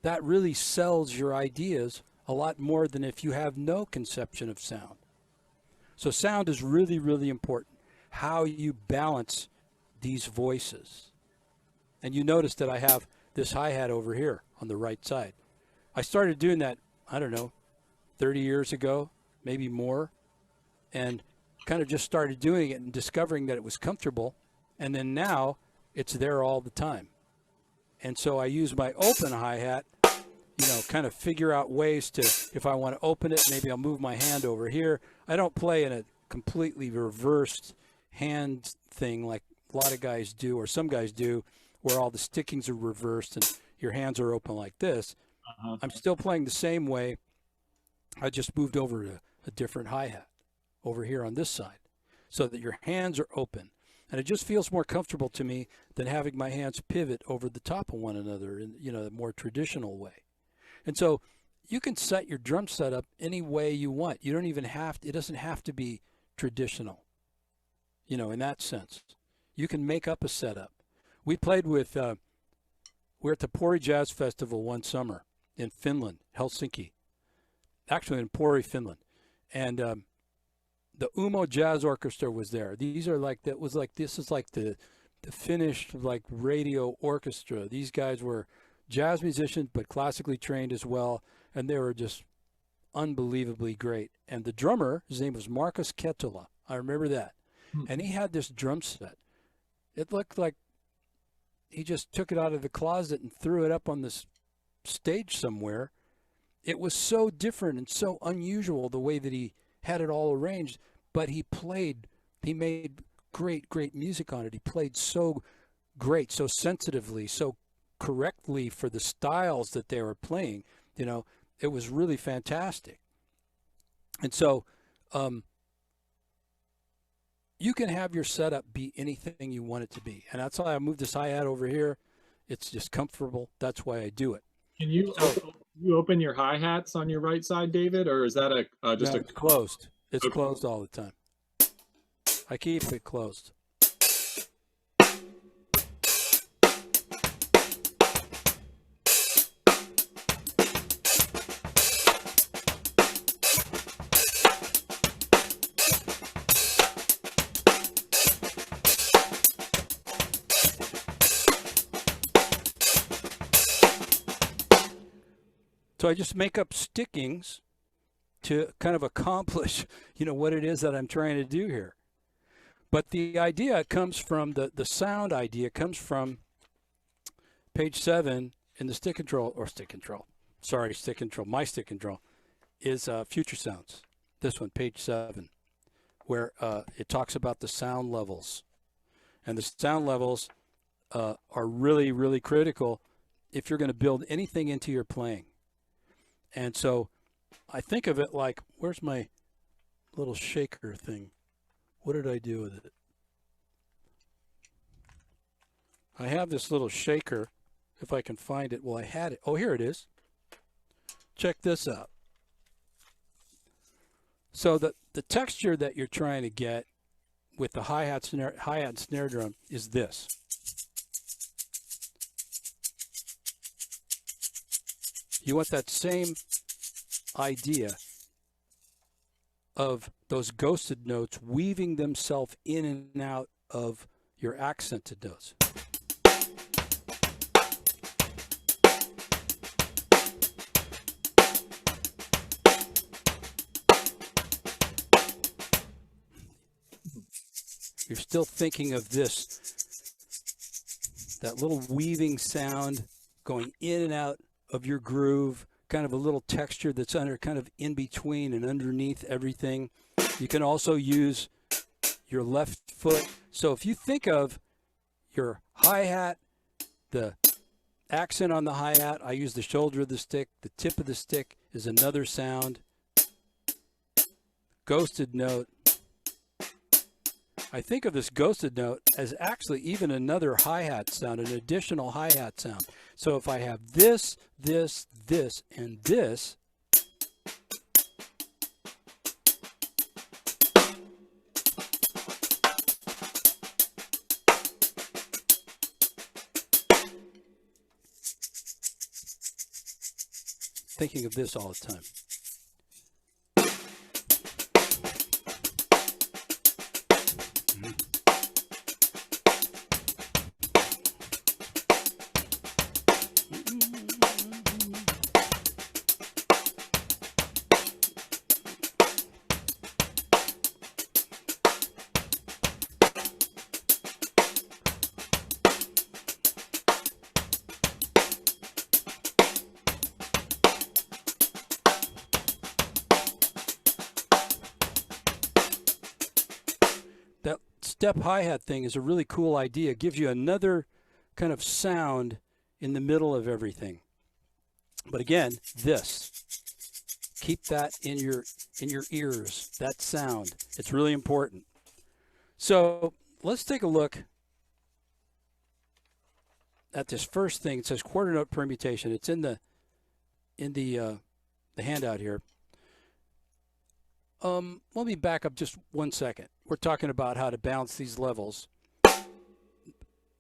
that really sells your ideas a lot more than if you have no conception of sound. So sound is really, really important. How you balance these voices. And you notice that I have this hi-hat over here on the right side. I started doing that, I don't know, 30 years ago, maybe more, and kind of just started doing it and discovering that it was comfortable. And then now it's there all the time. And so I use my open hi-hat, kind of figure out ways to, if I want to open it, maybe I'll move my hand over here. I don't play in a completely reversed hand thing like a lot of guys do, or some guys do, where all the stickings are reversed and your hands are open like this. I'm still playing the same way. I just moved over to a different hi-hat over here on this side so that your hands are open. And it just feels more comfortable to me than having my hands pivot over the top of one another in, a more traditional way. And so you can set your drum set up any way you want. You don't even have to, it doesn't have to be traditional, in that sense. You can make up a setup. We played with, we're at the Pori Jazz Festival one summer in Finland, Helsinki, actually in Pori, Finland. And the Umo Jazz Orchestra was there. These are like, this is like the Finnish radio orchestra. These guys were jazz musicians, but classically trained as well. And they were just unbelievably great. And the drummer, his name was Markus Kettola. I remember that. And he had this drum set. It looked like he just took it out of the closet and threw it up on this stage somewhere. It was so different and so unusual the way that he had it all arranged, but he made great music on it. He played so great, so sensitively, so correctly for the styles that they were playing. It was really fantastic. And so you can have your setup be anything you want it to be. And that's why I moved this hi-hat over here. It's just comfortable. That's why I do it. Can you open your hi-hats on your right side, David, or is that it's closed? It's closed all the time. I keep it closed. So I just make up stickings to kind of accomplish, what it is that I'm trying to do here. But the idea comes from, the sound idea comes from page 7 in the stick control, my stick control is Future Sounds. This one, page 7, where it talks about the sound levels. And the sound levels are really, really critical if you're going to build anything into your playing. And so I think of it like, where's my little shaker thing? What did I do with it? I have this little shaker, if I can find it. Well, I had it. Oh, here it is. Check this out. So the texture that you're trying to get with the hi-hat and snare drum is this. You want that same idea of those ghosted notes weaving themselves in and out of your accented notes. You're still thinking of this that little weaving sound going in and out of your groove, kind of a little texture that's under, kind of in between and underneath everything. You can also use your left foot. So if you think of your hi-hat, the accent on the hi-hat, I use the shoulder of the stick. The tip of the stick is another sound. Ghosted note. I think of this ghosted note as actually even another hi-hat sound, an additional hi-hat sound. So if I have this, this, this, and this, thinking of this all the time. Step hi-hat thing is a really cool idea. It gives you another kind of sound in the middle of everything. But again, this. Keep that in your ears, that sound. It's really important. So let's take a look at this first thing. It says quarter note permutation. It's in the handout here. Let me back up just 1 second. We're talking about how to balance these levels.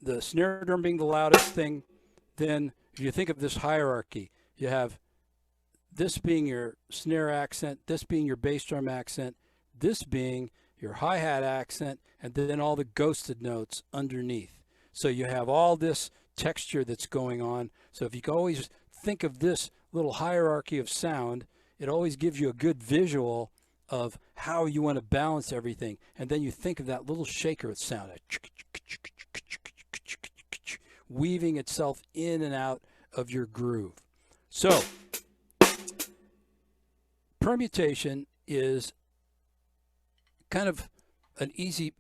The snare drum being the loudest thing. Then if you think of this hierarchy, you have this being your snare accent, this being your bass drum accent, this being your hi-hat accent, and then all the ghosted notes underneath. So you have all this texture that's going on. So if you can always think of this little hierarchy of sound, it always gives you a good visual of how you want to balance everything. And then you think of that little shaker sound, weaving itself in and out of your groove. So permutation is kind of an easy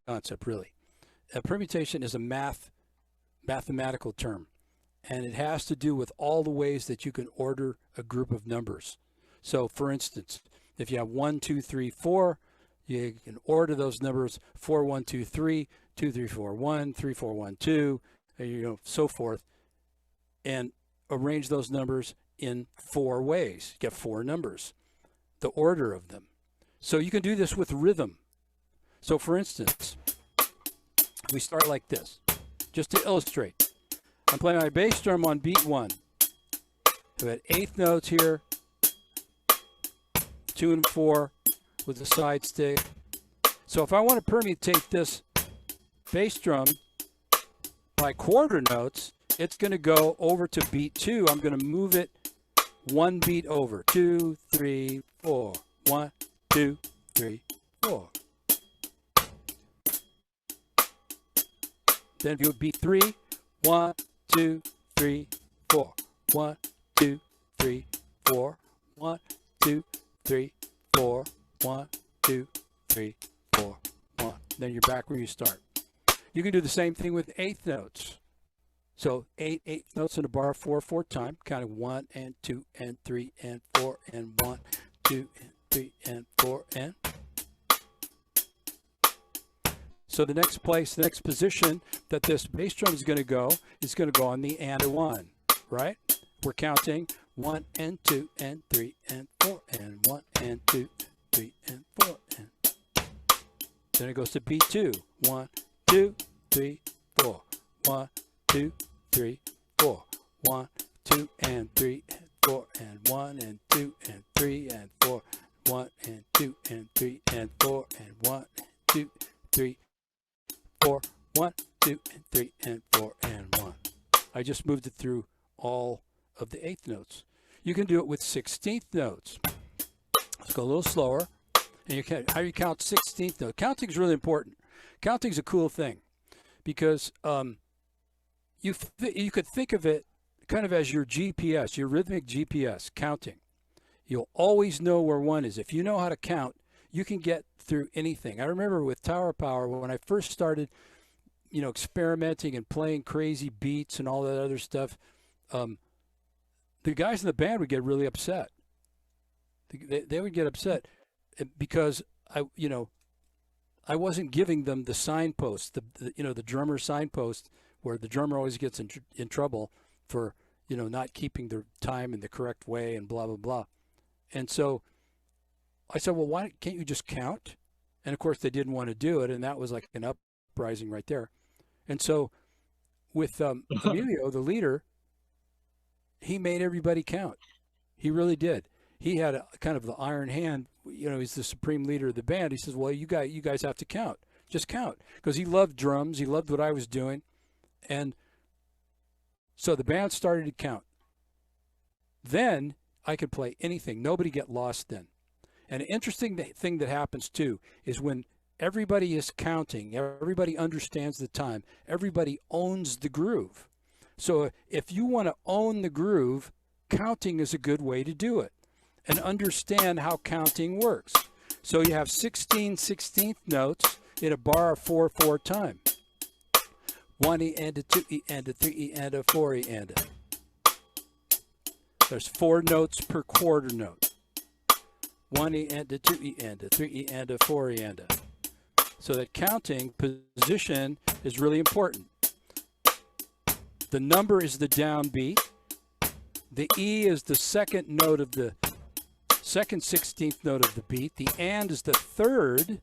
concept, really. Permutation is a mathematical term, and it has to do with all the ways that you can order a group of numbers. So for instance, if you have 1, 2, 3, 4, you can order those numbers 4, 1, 2, 3, 2, 3, 4, 1, 3, 4, 1, 2, so forth, and arrange those numbers in 4 ways. You get 4 numbers, the order of them. So you can do this with rhythm. So for instance, we start like this, just to illustrate. I'm playing my bass drum on beat 1. I've got 8th notes here, 2 and 4 with the side stick. So if I want to permutate this bass drum by quarter notes, it's going to go over to beat 2. I'm going to move it 1 beat over. 2, 3, 4. 1, 2, 3, 4. Then if you would beat 3, 1, 2, 3, 4. 1, 2, 3, 4. 1, 2, 3, 4. 1, 2, 3, 4. 1. Then you're back where you start. You can do the same thing with 8th notes. So 8 notes in a bar, 4 time, counting 1 and 2 and 3 and 4 and 1, 2 and 3 and 4 and. So the next position that this bass drum is going to go on the and a 1, right? We're counting 1 and 2 and 3 and 4 and 1 and 2 and 3 and 4 and. Then it goes to beat 2. 1, 2, 3, 4. 1, 2, 3, 4. 1, 2 and 3 and 4 and 1 and 2 and 3 and 4. 1 and 2 and 3 and 4 and 1 and 2, 3, 4. 1, 2 and 3 and 4 and 1. I just moved it through all of the 8th notes. You can do it with 16th notes. Let's go a little slower. And how you count 16th note. Counting is really important. Counting is a cool thing because you could think of it kind of as your GPS, your rhythmic GPS, counting. You'll always know where one is. If you know how to count, you can get through anything. I remember with Tower Power, when I first started, experimenting and playing crazy beats and all that other stuff, the guys in the band would get really upset. They would get upset because I wasn't giving them the signpost, the drummer signpost, where the drummer always gets in trouble for, not keeping the time in the correct way and blah, blah, blah. And so I said, well, why can't you just count? And of course they didn't want to do it. And that was like an uprising right there. And so with Emilio, the leader, he made everybody count. He really did. He had a kind of the iron hand. He's the supreme leader of the band. He says, well, you guys have to count. Just count. Because he loved drums. He loved what I was doing. And so the band started to count. Then I could play anything. Nobody get lost then. And an interesting thing that happens too is when everybody is counting, everybody understands the time, everybody owns the groove. So if you want to own the groove, counting is a good way to do it and understand how counting works. So you have 16 16th notes in a bar of 4/4 time. 1E and a 2E and a 3E and a 4E and a. There's 4 notes per quarter note. 1E and a 2E and a 3E and a 4E and a. So that counting position is really important. The number is the downbeat. The E is the second note of the second 16th note of the beat. The and is the third,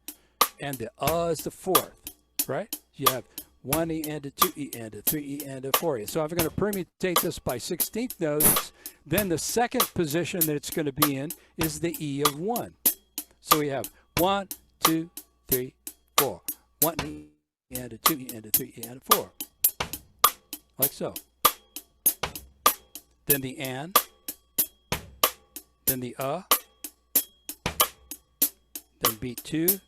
and the is the fourth, right? You have 1E and a 2E and a 3E and a 4E. So if I'm going to permutate this by 16th notes, then the second position that it's going to be in is the E of 1. So we have 1, 2, 3, 4. 1E and a 2E and a 3E and a 4. Like so. Then the and. Then the Then beat 2,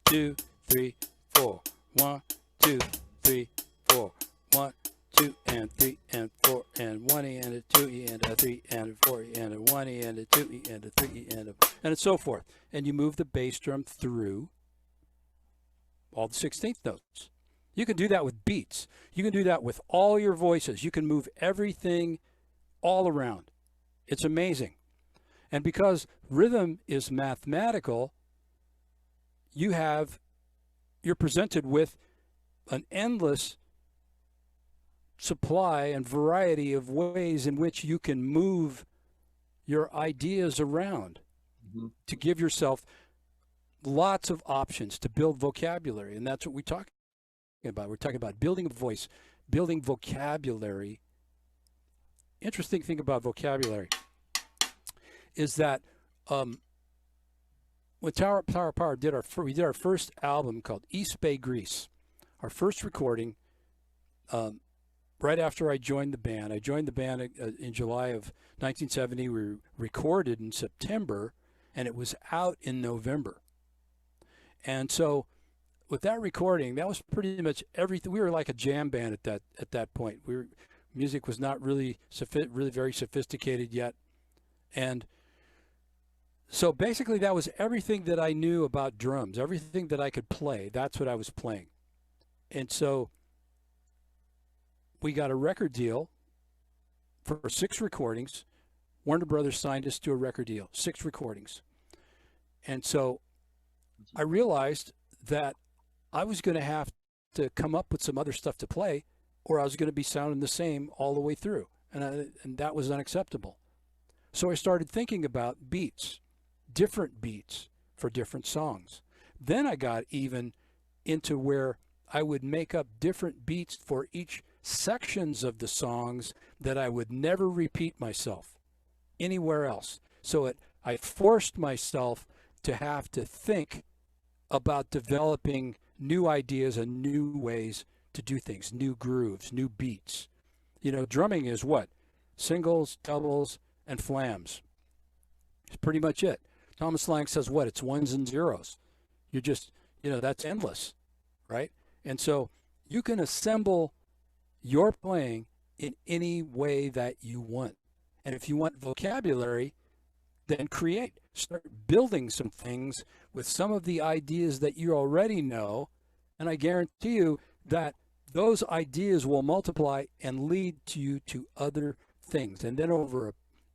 2, 3, 4. 1, 2, 3, 4. 1, 2, and 3, and 4, and 1E and a 2E and a 3 and a 4E and a 1E and a 2E and a 3E and so forth. And you move the bass drum through all the 16th notes. You can do that with beats. You can do that with all your voices. You can move everything all around. It's amazing. And because rhythm is mathematical, you're presented with an endless supply and variety of ways in which you can move your ideas around to give yourself lots of options to build vocabulary. And that's what we're talking about. We're talking about building a voice, building vocabulary. Interesting thing about vocabulary is that when Tower Power we did our first album called East Bay Grease, our first recording, right after I joined the band. I joined the band in July of 1970. We recorded in September, and it was out in November. And so with that recording, that was pretty much everything. We were like a jam band at that point. Music was not really very sophisticated yet. And so basically that was everything that I knew about drums, everything that I could play. That's what I was playing. And so we got a record deal for 6 recordings. Warner Brothers signed us to a record deal, 6 recordings. And so I realized that I was going to have to come up with some other stuff to play, or I was going to be sounding the same all the way through. And that was unacceptable. So I started thinking about beats, different beats for different songs. Then I got even into where I would make up different beats for each sections of the songs that I would never repeat myself anywhere else. So I forced myself to have to think about developing new ideas and new ways to do things, new grooves, new beats. Drumming is what? Singles, doubles, and flams. It's pretty much it. Thomas Lang says what? It's ones and zeros. You're just, that's endless, right? And so you can assemble your playing in any way that you want. And if you want vocabulary, then create. Start building some things with some of the ideas that you already know. And I guarantee you that those ideas will multiply and lead to you to other things. And then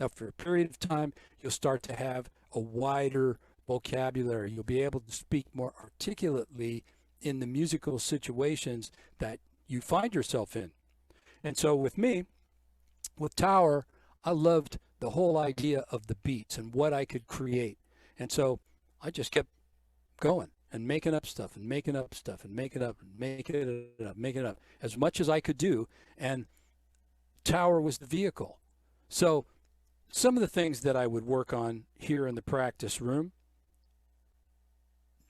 after a period of time, you'll start to have a wider vocabulary. You'll be able to speak more articulately in the musical situations that you find yourself in. And so with me, with Tower, I loved the whole idea of the beats and what I could create. And so I just kept going and making up stuff and making up stuff and making up and making it up, making it up as much as I could do. And Tower was the vehicle. So some of the things that I would work on here in the practice room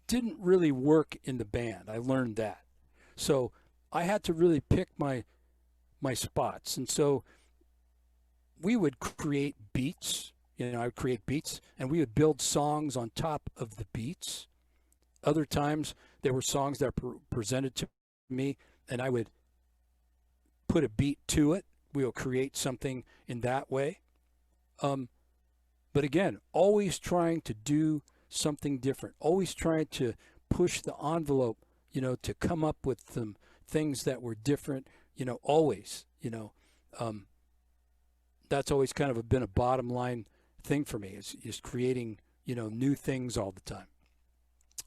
didn't really work in the band. I learned that. So I had to really pick my spots. And so we would create beats. I would create beats and we would build songs on top of the beats. Other times there were songs that were presented to me and I would put a beat to it. We will create something in that way. But again, always trying to do something different, always trying to push the envelope, to come up with some things that were different, always, that's always kind of been a bottom line thing for me is creating, new things all the time.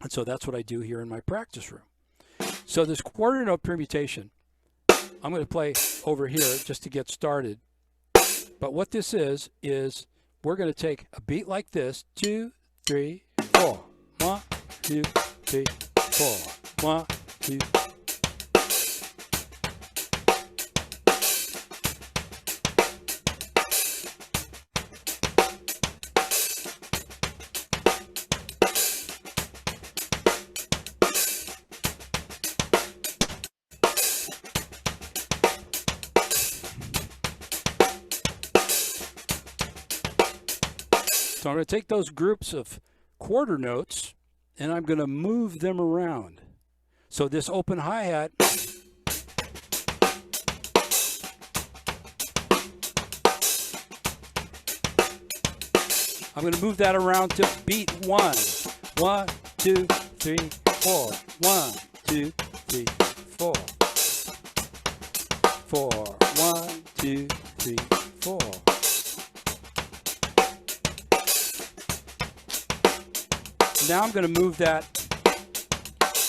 And so that's what I do here in my practice room. So this quarter note permutation, I'm going to play over here just to get started. But what this is we're going to take a beat like this, 2, 3, 4. 1, 2, 3, 4. 1, 2. So I'm going to take those groups of quarter notes and I'm going to move them around. So this open hi-hat, I'm going to move that around to beat 1. 1, 2, 3, 4. 1, 2, 3, 4. 4. 1, 2, 3, 4. Now I'm going to move that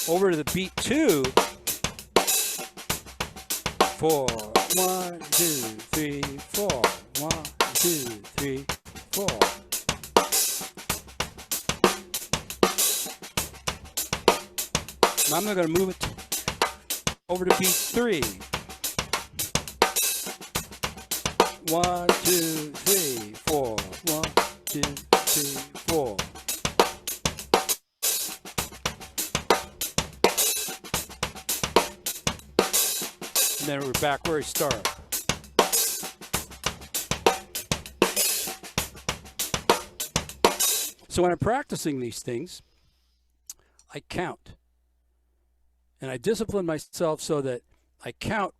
over to the beat 2. 4. 1, 2, 3, 4. 1, 2, 3, 4. Now I'm going to move it over to beat 3. 1, 2, 3, 4. 1, 2, 3, 4. And then we're back where we started. So when I'm practicing these things, I count. And I discipline myself so that I count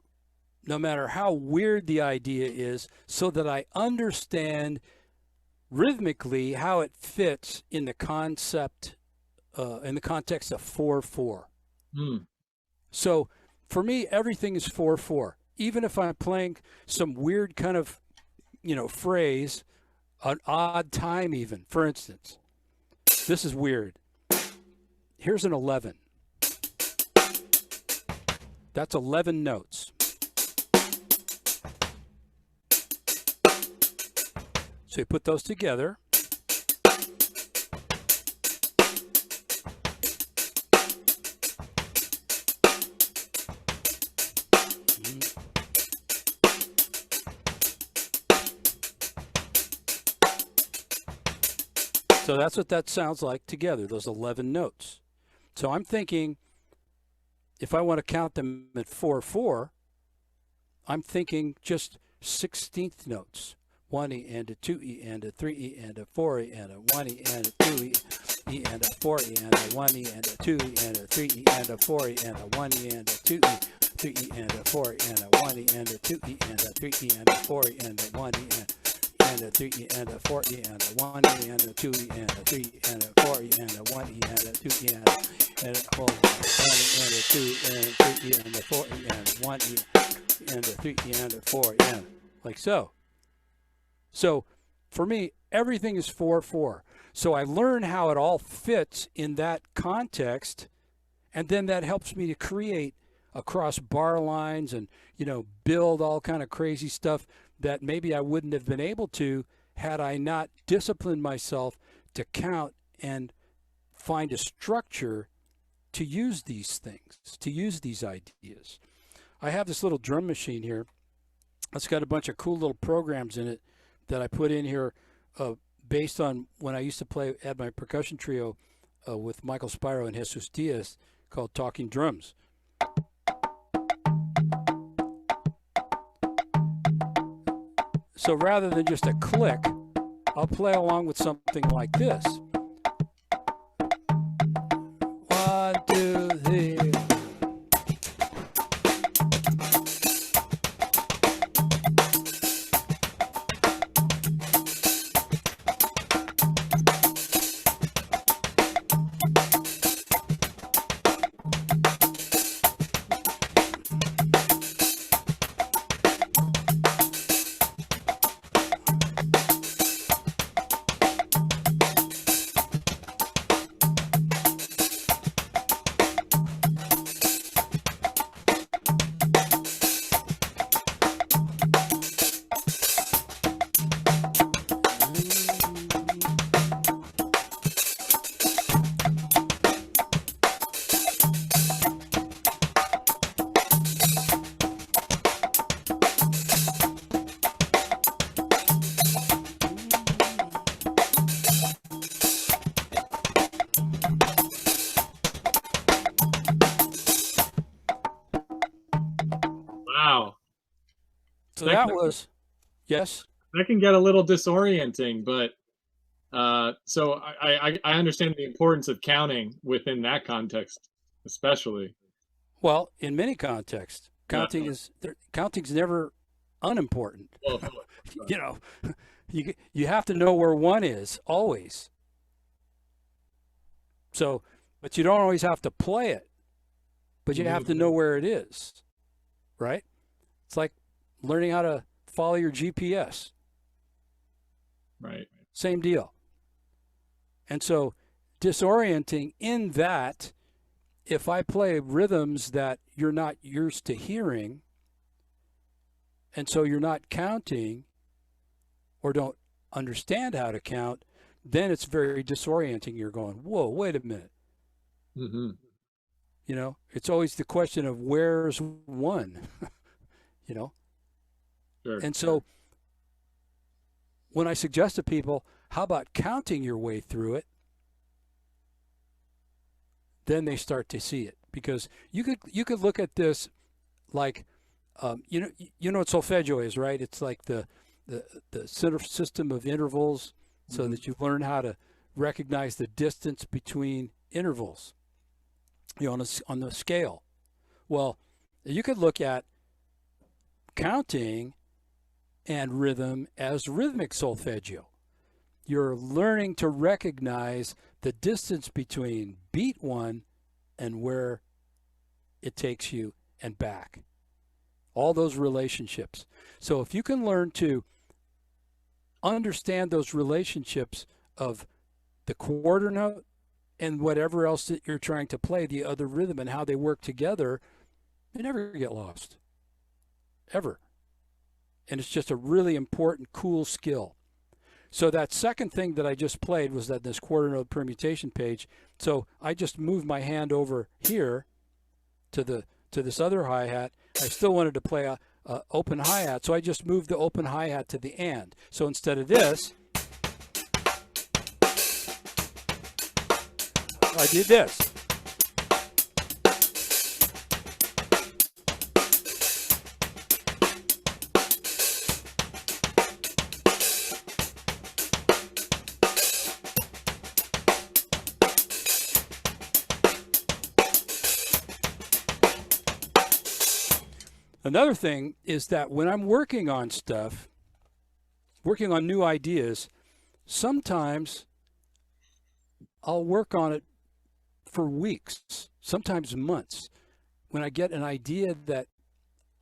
no matter how weird the idea is, so that I understand rhythmically how it fits in the concept, in the context of 4/4. So for me, everything is 4/4. Even if I'm playing some weird kind of, phrase, an odd time even. For instance, this is weird. Here's an 11. That's 11 notes. So you put those together. So that's what that sounds like together, those 11 notes. So I'm thinking, if I want to count them at 4/4, I'm thinking just 16th notes. 1E and a 2E and a 3E and a 4E and a 1E and a 2E and a 4E and a 1E and a 2E and a 3E and a 4E and a 1E and a 2E, 2E and a 4E and a 1E and a 2E and a 3E and a 4E and a 1E and a 3E and a 4E and a 1E and a 2E and a 3E and a 4E and a 1E and a 2E and a 1E and a 2 and 3E and a 4E and a 1E and a 3E and a 4E and like so. So for me, everything is 4/4. So I learn how it all fits in that context, and then that helps me to create across bar lines and, you know, build all kind of crazy stuff that maybe I wouldn't have been able to had I not disciplined myself to count and find a structure to use these things, to use these ideas. I have this little drum machine here. It's got a bunch of cool little programs in it that I put in here based on when I used to play at my percussion trio with Michael Spiro and Jesus Diaz called Talking Drums. So rather than just a click, I'll play along with something like this. 1, 2, 3. Wow. So that was, yes. That can get a little disorienting, but so I understand the importance of counting within that context, especially. Well, in many contexts, counting's never unimportant. Well, You know, you have to know where one is always. So, but you don't always have to play it, but you have to know where it is, right? It's like learning how to follow your GPS. right. Same deal. And so disorienting in that, if I play rhythms that you're not used to hearing, and so you're not counting or don't understand how to count, then it's very disorienting. You're going, whoa, wait a minute. Mm-hmm. You know, it's always the question of where's one, you know? Sure. And so when I suggest to people, how about counting your way through it? Then they start to see it, because you could look at this like, you know what solfeggio is, right? It's like the system of intervals, so that you learn how to recognize the distance between intervals, you know, on the scale. Well, you could look at counting and rhythm as rhythmic solfeggio. You're learning to recognize the distance between beat one and where it takes you and back. All those relationships. So if you can learn to understand those relationships of the quarter note and whatever else that you're trying to play, the other rhythm, and how they work together, you never get lost. Ever. And it's just a really important, cool skill. So that second thing that I just played was that this quarter note permutation page. So I just moved my hand over here to this other hi-hat. I still wanted to play a open hi-hat, so I just moved the open hi-hat to the and. So instead of this, I did this. Another thing is that when I'm working on stuff, working on new ideas, sometimes I'll work on it for weeks, sometimes months. When I get an idea that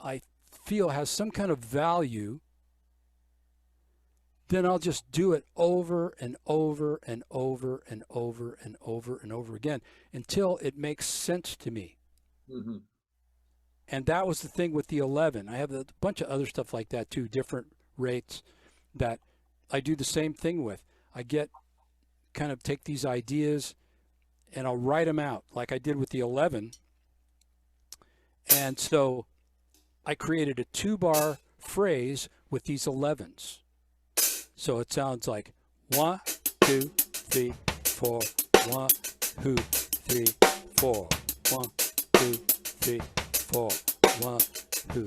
I feel has some kind of value, then I'll just do it over and over and over and over and over and over again until it makes sense to me. Mm-hmm. And that was the thing with the 11. I have a bunch of other stuff like that too, different rates that I do the same thing with. I take these ideas and I'll write them out like I did with the 11. And so I created a 2-bar phrase with these 11s. So it sounds like 1, 2, 3, 4, 1, 2, 3, 4, 1, 2, 3, 4, 1, 2.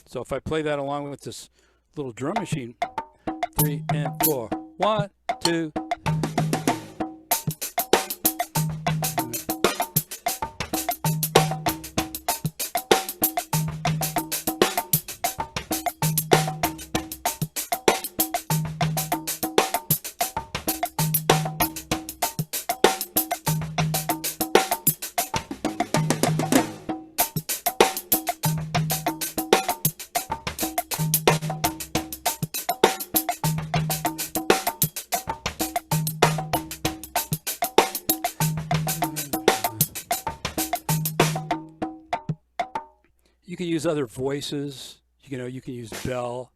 So if I play that along with this little drum machine, 3 and 4, 1, 2. You can use other voices. You can use bell.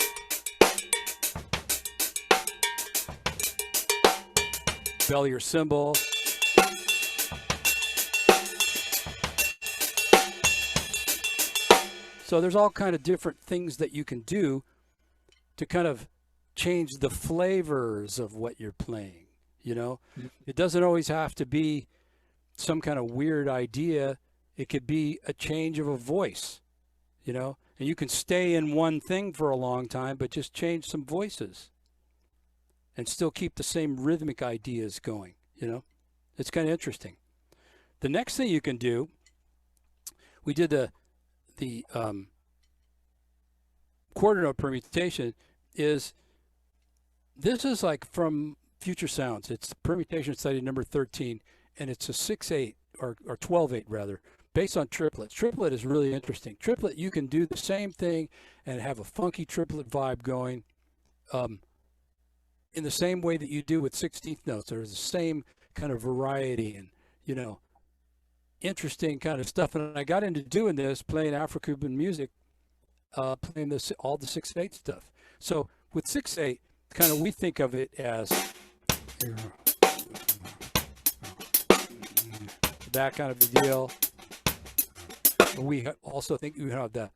Bell your cymbal. So there's all kind of different things that you can do to kind of change the flavors of what you're playing, It doesn't always have to be some kind of weird idea. It could be a change of a voice. And you can stay in one thing for a long time, but just change some voices and still keep the same rhythmic ideas going, It's kind of interesting. The next thing you can do, we did the quarter note permutation this is like from Future Sounds. It's permutation study number 13, and it's a 6/8 or 12/8 rather, based on triplets. Triplet is really interesting. Triplet, you can do the same thing and have a funky triplet vibe going in the same way that you do with 16th notes. There's the same kind of variety and, interesting kind of stuff. And I got into doing this, playing Afro-Cuban music, playing all the 6/8 stuff. So with 6/8, kind of we think of it as that kind of a deal. We also think we have that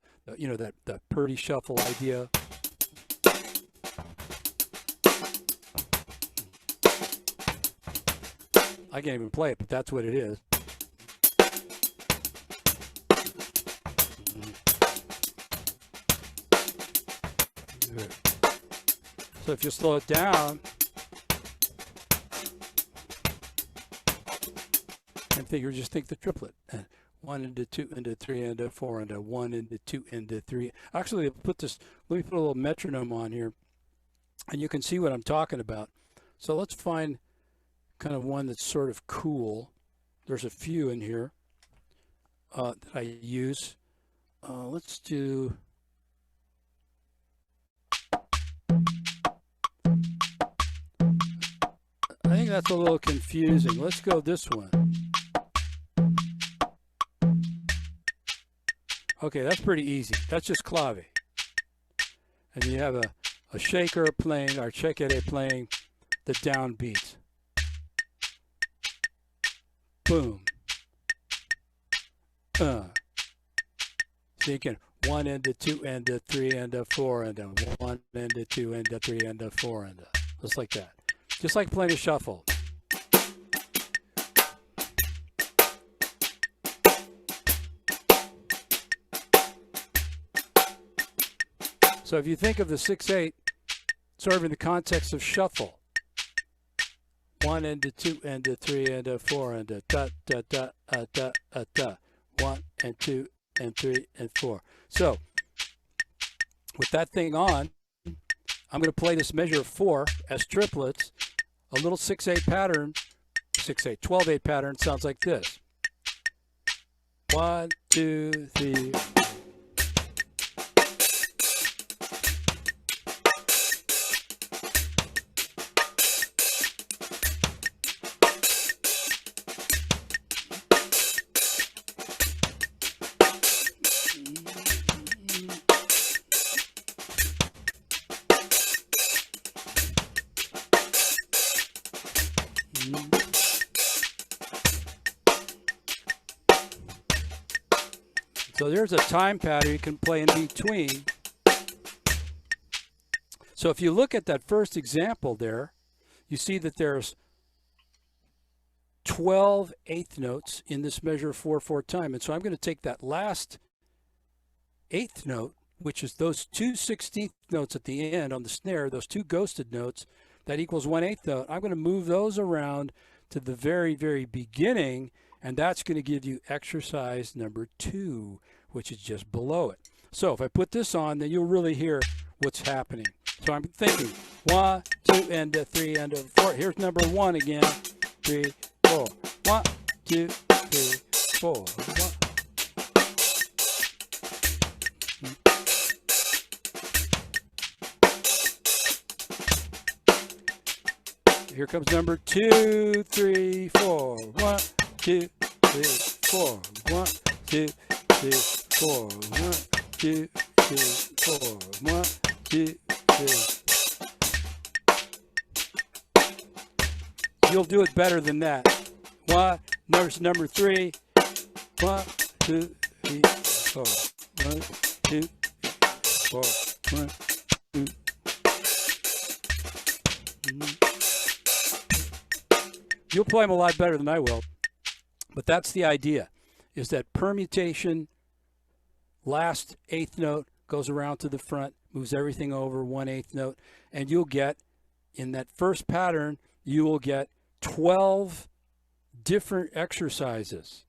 Purdy shuffle idea. I can't even play it, but that's what it is. So if you slow it down and just think the triplet. 1 into 2 into 3 into 4 into 1 into 2 into 3. Actually, let me put a little metronome on here, and you can see what I'm talking about. So let's find kind of one that's sort of cool. There's a few in here that I use. Let's do. I think that's a little confusing. Let's go this one. Okay, that's pretty easy. That's just clave. And you have a shaker playing, or shekere playing the down beats. Boom. So you can 1 into 2 into 3 into 4 into 1 into 2 into 3 into 4 into. Just like that. Just like playing a shuffle. So if you think of the 6/8 sort of in the context of shuffle, 1 and a 2 and a 3 and a 4 and a da da da da da, 1 and 2 and 3 and 4. So with that thing on, I'm going to play this measure of 4 as triplets, a little 6/8 pattern, 6/8, 12/8 pattern sounds like this. 1, 2, 3. So there's a time pattern you can play in between. So if you look at that first example there, you see that there's 12 eighth notes in this measure of 4/4 time. And so I'm going to take that last eighth note, which is those 2 16th notes at the end on the snare, those 2 ghosted notes, that equals 1/8 note. I'm going to move those around to the very, very beginning, and that's going to give you exercise number 2, which is just below it. So if I put this on, then you'll really hear what's happening. So I'm thinking 1, 2, and a 3, and a 4. Here's number 1 again. 3, 4. 1, 2, 3, 4. 1. Here comes number 2, 3, 4. 1, 2, 3, 4. 1, 2, 3, 4. 1, 2, 3, 4. 1, 2, 3. You'll do it better than that. 1, there's number 3. 1, 2, 3, 4. 1, 2, 4. 1, 2. You'll play them a lot better than I will. But that's the idea, is that permutation, last eighth note goes around to the front, moves everything over 1/8 note, and you'll get, in that first pattern, you will get 12 different exercises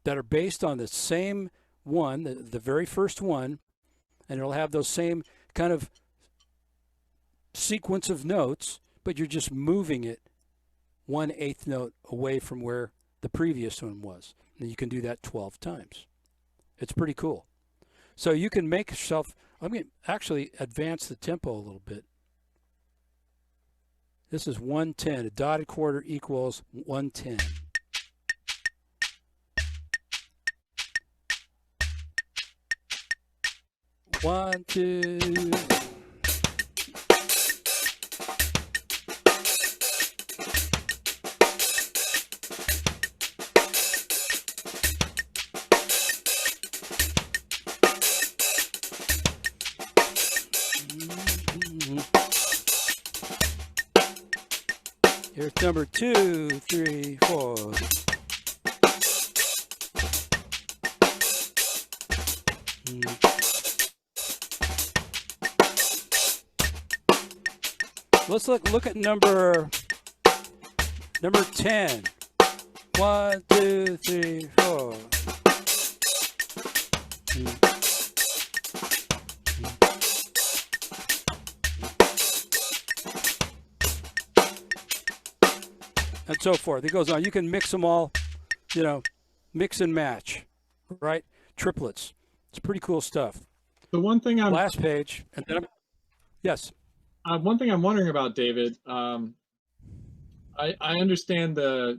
that are based on the same one, the very first one, and it'll have those same kind of sequence of notes, but you're just moving it 1/8 note away from where the previous one was. And you can do that 12 times. It's pretty cool. So you can make yourself, I'm going to actually advance the tempo a little bit. This is 110. A dotted quarter equals 110. One, two. Here's number 2, 3, 4. Let's look at number 10. 1, 2, 3, 4. And so forth. It goes on. You can mix them all, mix and match, right? Triplets. It's pretty cool stuff. The one thing I'm last page, and then yes. One thing I'm wondering about, David. I understand the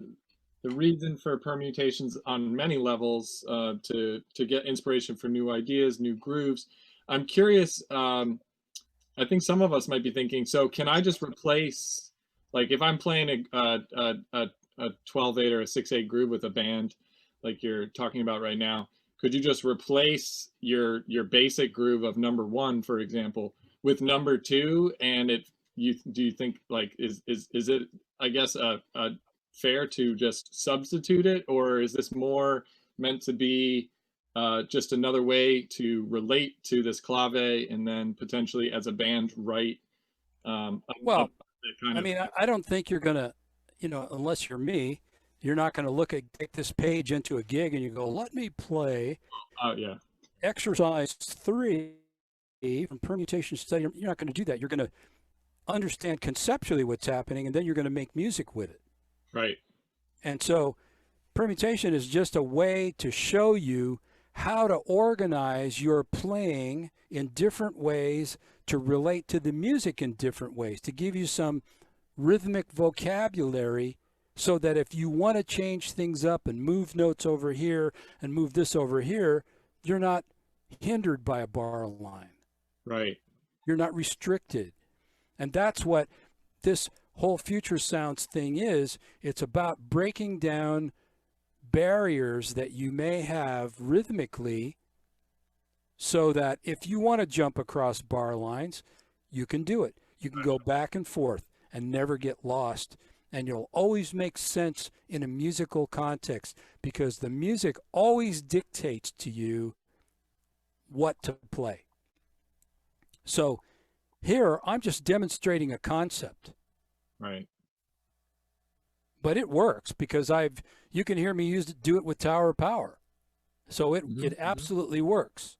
reason for permutations on many levels to get inspiration for new ideas, new grooves. I'm curious. I think some of us might be thinking, so can I just replace? Like if I'm playing a 12/8 or a 6/8 groove with a band, like you're talking about right now, could you just replace your basic groove of number 1, for example, with number 2? And do you think, like, is it, I guess, fair to just substitute it, or is this more meant to be just another way to relate to this clave, and then potentially as a band write Well, that kind I of. mean, I don't think you're going to, unless you're me, you're not going to take this page into a gig and you go, let me play Yeah. exercise 3 from permutation study. You're not going to do that. You're going to understand conceptually what's happening, and then you're going to make music with it. Right. And so permutation is just a way to show you how to organize your playing in different ways, to relate to the music in different ways, to give you some rhythmic vocabulary, so that if you want to change things up and move notes over here and move this over here, you're not hindered by a bar line. Right. You're not restricted. And that's what this whole future sounds thing is. It's about breaking down barriers that you may have rhythmically, so that if you want to jump across bar lines, you can do it. You can go back and forth and never get lost. And you'll always make sense in a musical context, because the music always dictates to you what to play. So here, I'm just demonstrating a concept. Right. But it works, because you can hear me do it with Tower of Power. So it absolutely works.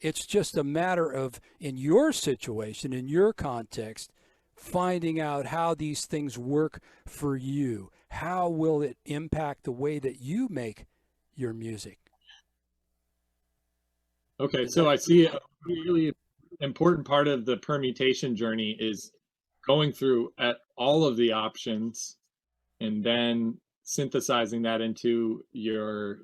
It's just a matter of, in your situation, in your context, finding out how these things work for you. How will it impact the way that you make your music? Okay, so I see a really important part of the permutation journey is going through at all of the options and then synthesizing that into your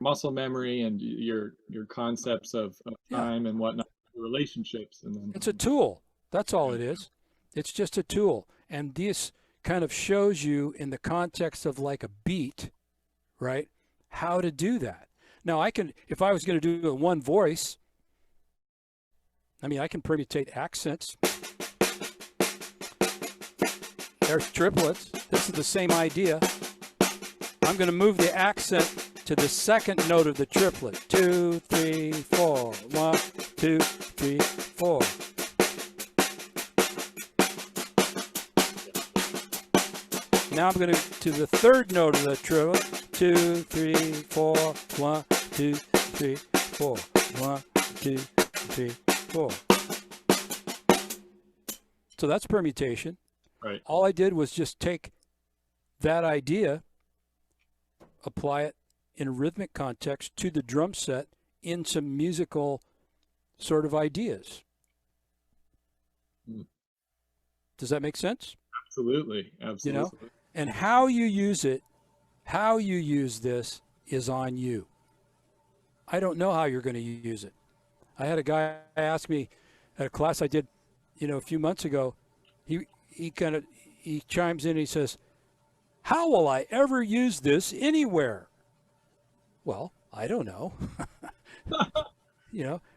muscle memory and your concepts of time and whatnot, relationships, and then it's a tool. That's all it is. It's just a tool. And this kind of shows you, in the context of like a beat, right, how to do that. Now, if I was going to do it in one voice, I mean, I can permutate accents. There's triplets. This is the same idea. I'm going to move the accent to the second note of the triplet. 2, 3, 4. 1, 2, 3, 4. Now I'm going to the third note of the triplet. 2, 3, 4. 1, 2, 3, 4. 1, 2, 3, 4. So that's permutation. Right. All I did was just take that idea, apply it in a rhythmic context to the drum set in some musical sort of ideas. Does that make sense? Absolutely. Absolutely. And how you use it, how you use this is on you. I don't know how you're going to use it. I had a guy ask me at a class I did, a few months ago. He chimes in and he says, "How will I ever use this anywhere?" Well, I don't know.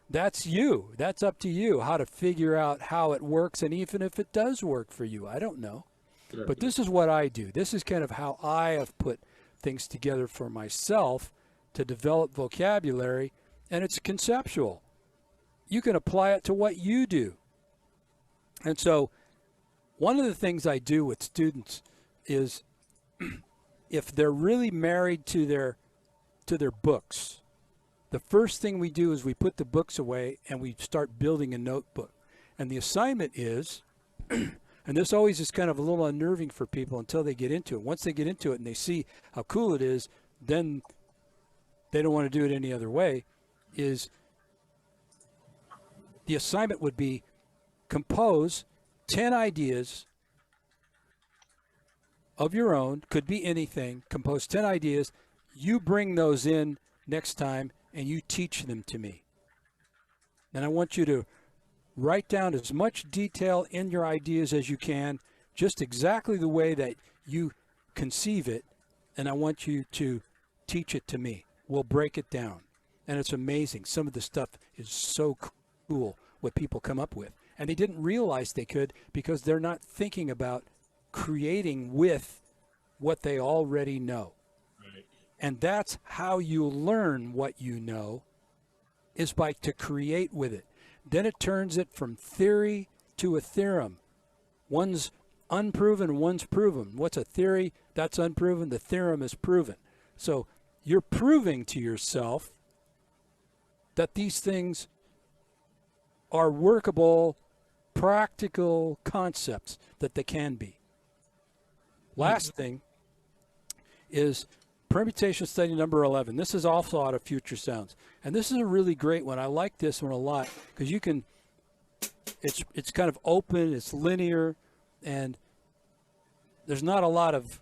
That's you. That's up to you, how to figure out how it works, and even if it does work for you, I don't know. Sure. But this is what I do. This is kind of how I have put things together for myself to develop vocabulary, and it's conceptual. You can apply it to what you do. And so one of the things I do with students is, if they're really married to their books, the first thing we do is we put the books away and we start building a notebook. And the assignment is, and this always is kind of a little unnerving for people until they get into it. Once they get into it and they see how cool it is, then they don't want to do it any other way, is the assignment would be compose 10 ideas of your own, could be anything, compose 10 ideas, you bring those in next time and you teach them to me. And I want you to write down as much detail in your ideas as you can, just exactly the way that you conceive it, and I want you to teach it to me. We'll break it down. And it's amazing. Some of the stuff is so cool what people come up with. And they didn't realize they could, because they're not thinking about creating with what they already know. Right. And that's how you learn what you know, is by to create with it. Then it turns it from theory to a theorem. One's unproven, one's proven. What's a theory? That's unproven. The theorem is proven. So you're proving to yourself that these things are workable, practical concepts, that they can be. Last thing is permutation study number 11. This is also out of Future Sounds. And this is a really great one. I like this one a lot because you can, it's kind of open, it's linear, and there's not a lot of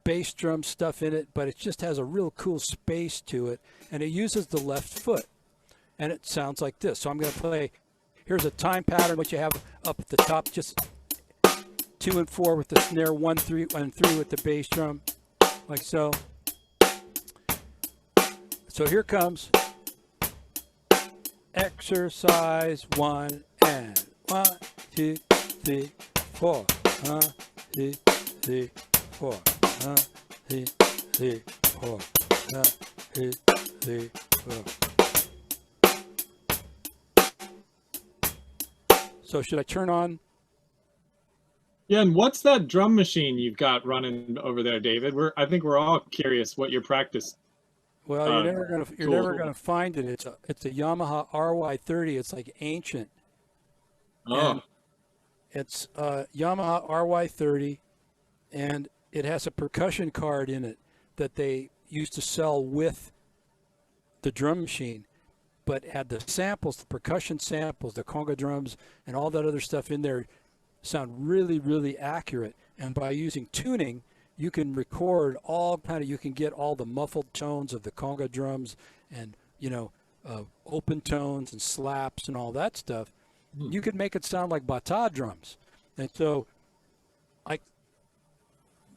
bass drum stuff in it, but it just has a real cool space to it, and it uses the left foot. And it sounds like this. So I'm going to play, here's a time pattern, what you have up at the top, just 2 and 4 with the snare, 1, 3, and 3 with the bass drum, like so. So here comes exercise 1 and 1, 2, 3, 4. 1, 2, 3, 4. 1, 2, 3, 4. 1, 2, 3, 4. So should I turn on? Yeah, and what's that drum machine you've got running over there, David? I think we're all curious what your practice. Well, you're never gonna find it. It's a Yamaha RY30. It's like ancient. Oh. And it's Yamaha RY30, and it has a percussion card in it that they used to sell with the drum machine, but had the samples, the percussion samples, the conga drums, and all that other stuff in there sound really, really accurate. And by using tuning, you can record all kind of, you can get all the muffled tones of the conga drums and, open tones and slaps and all that stuff. You could make it sound like bata drums. And so I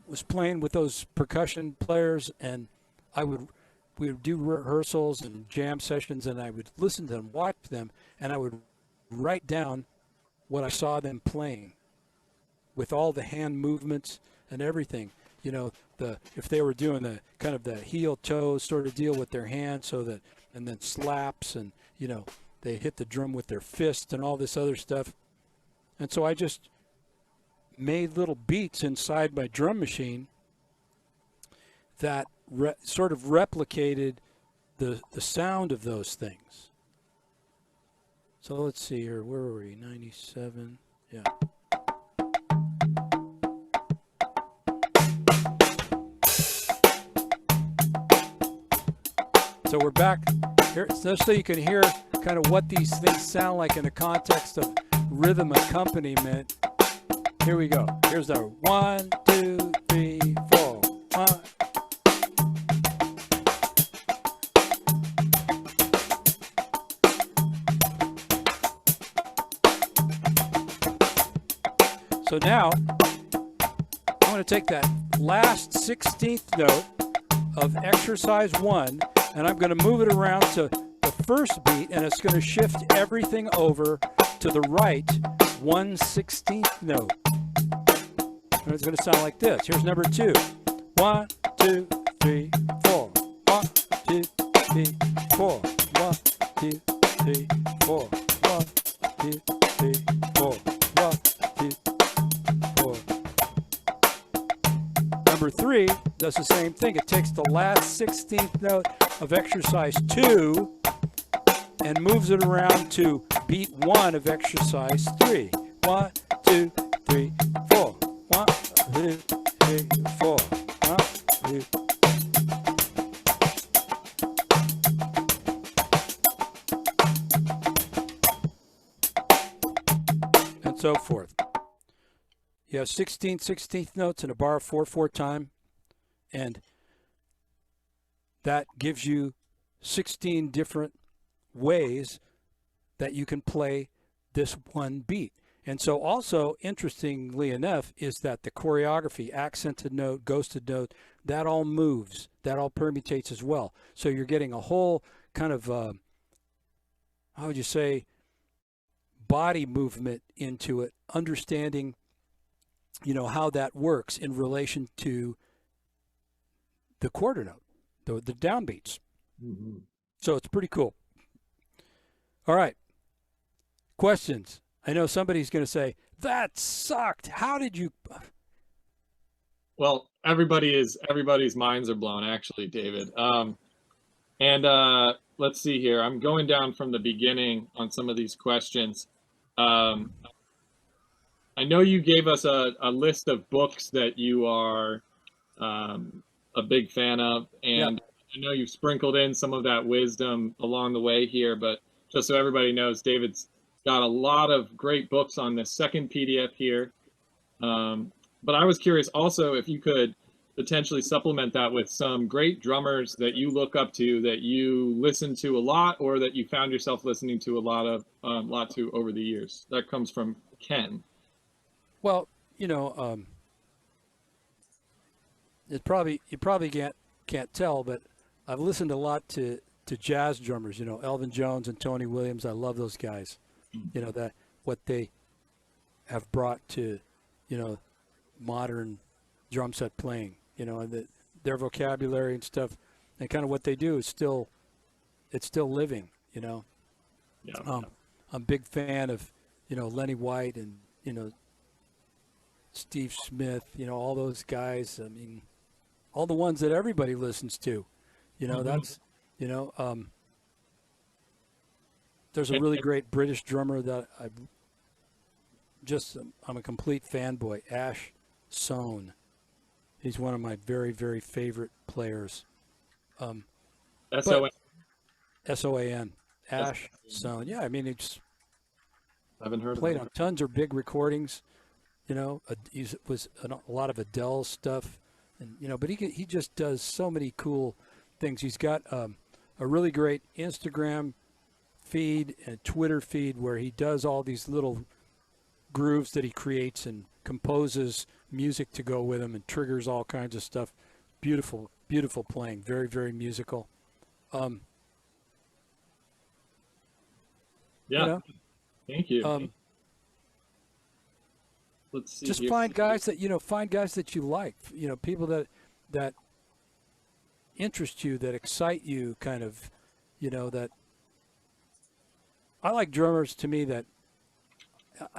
was playing with those percussion players, and we would do rehearsals and jam sessions, and I would listen to them, watch them, and I would write down what I saw them playing with all the hand movements and everything. If they were doing the kind of the heel toe sort of deal with their hands, and then slaps, and they hit the drum with their fist and all this other stuff. And so I just made little beats inside my drum machine that sort of replicated the sound of those things. So let's see here. Where were we? 97. Yeah. So we're back here, just so you can hear kind of what these things sound like in the context of rhythm accompaniment. Here we go. Here's the 1, 2, 3, 4. 1. So now, I'm going to take that last 16th note of exercise 1, and I'm going to move it around to the first beat, and it's going to shift everything over to the right 1/16th note. And it's going to sound like this. Here's number 2. 1, 2, 3, 4. 1, 2, 3, 4. 1, 2, 3, 4. 1, 2, 3, 4. 1, 2, 4. Number 3 does the same thing. It takes the last 16th note of exercise 2 and moves it around to beat 1 of exercise 3. 1, 2, 3, 4. 1, 2, 3, 4. 1, 2. And so forth. You have 16 16th notes in a bar 4/4 time, and that gives you 16 different ways that you can play this one beat. And so also, interestingly enough, is that the choreography, accented note, ghosted note, that all moves, that all permutates as well. So you're getting a whole kind of, how would you say, body movement into it, understanding, how that works in relation to the quarter note, the downbeats. Mm-hmm. So it's pretty cool. All right. Questions. I know somebody's going to say, that sucked. How did you? Well, everybody's minds are blown, actually, David. Let's see here. I'm going down from the beginning on some of these questions. I know you gave us a list of books that you are a big fan of, and I know you've sprinkled in some of that wisdom along the way here, but just so everybody knows, David's got a lot of great books on this second PDF here. But I was curious also if you could potentially supplement that with some great drummers that you look up to, that you listen to a lot, or that you found yourself listening to a lot to over the years. That comes from Ken. Well, you probably can't tell, but I've listened a lot to jazz drummers. Elvin Jones and Tony Williams. I love those guys. That what they have brought to modern drum set playing. And their vocabulary and stuff, and kind of what they do is still living. Yeah. I'm a big fan of Lenny White and Steve Smith. All those guys. I mean, all the ones that everybody listens to. That's there's a really great British drummer that I'm a complete fanboy. Ash Sohn. He's one of my very, very favorite players. S-O-N. S-O-A-N. Ash Sohn. Yeah, I mean, it's haven't heard played of on tons of big recordings. He was a lot of Adele stuff, and but he just does so many cool things. He's got a really great Instagram feed and Twitter feed where he does all these little grooves that he creates and composes music to go with them and triggers all kinds of stuff. Beautiful, beautiful playing. Very, very musical. Thank you. Let's see. Just here. find guys that you like. People that interest you, that excite you, kind of. That. I like drummers. To me, that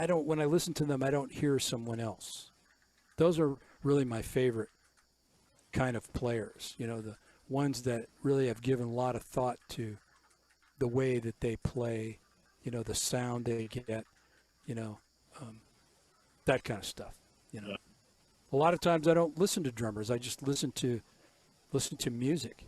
when I listen to them, I don't hear someone else. Those are really my favorite kind of players. The ones that really have given a lot of thought to the way that they play, the sound they get, that kind of stuff. A lot of times I don't listen to drummers. I just listen to music.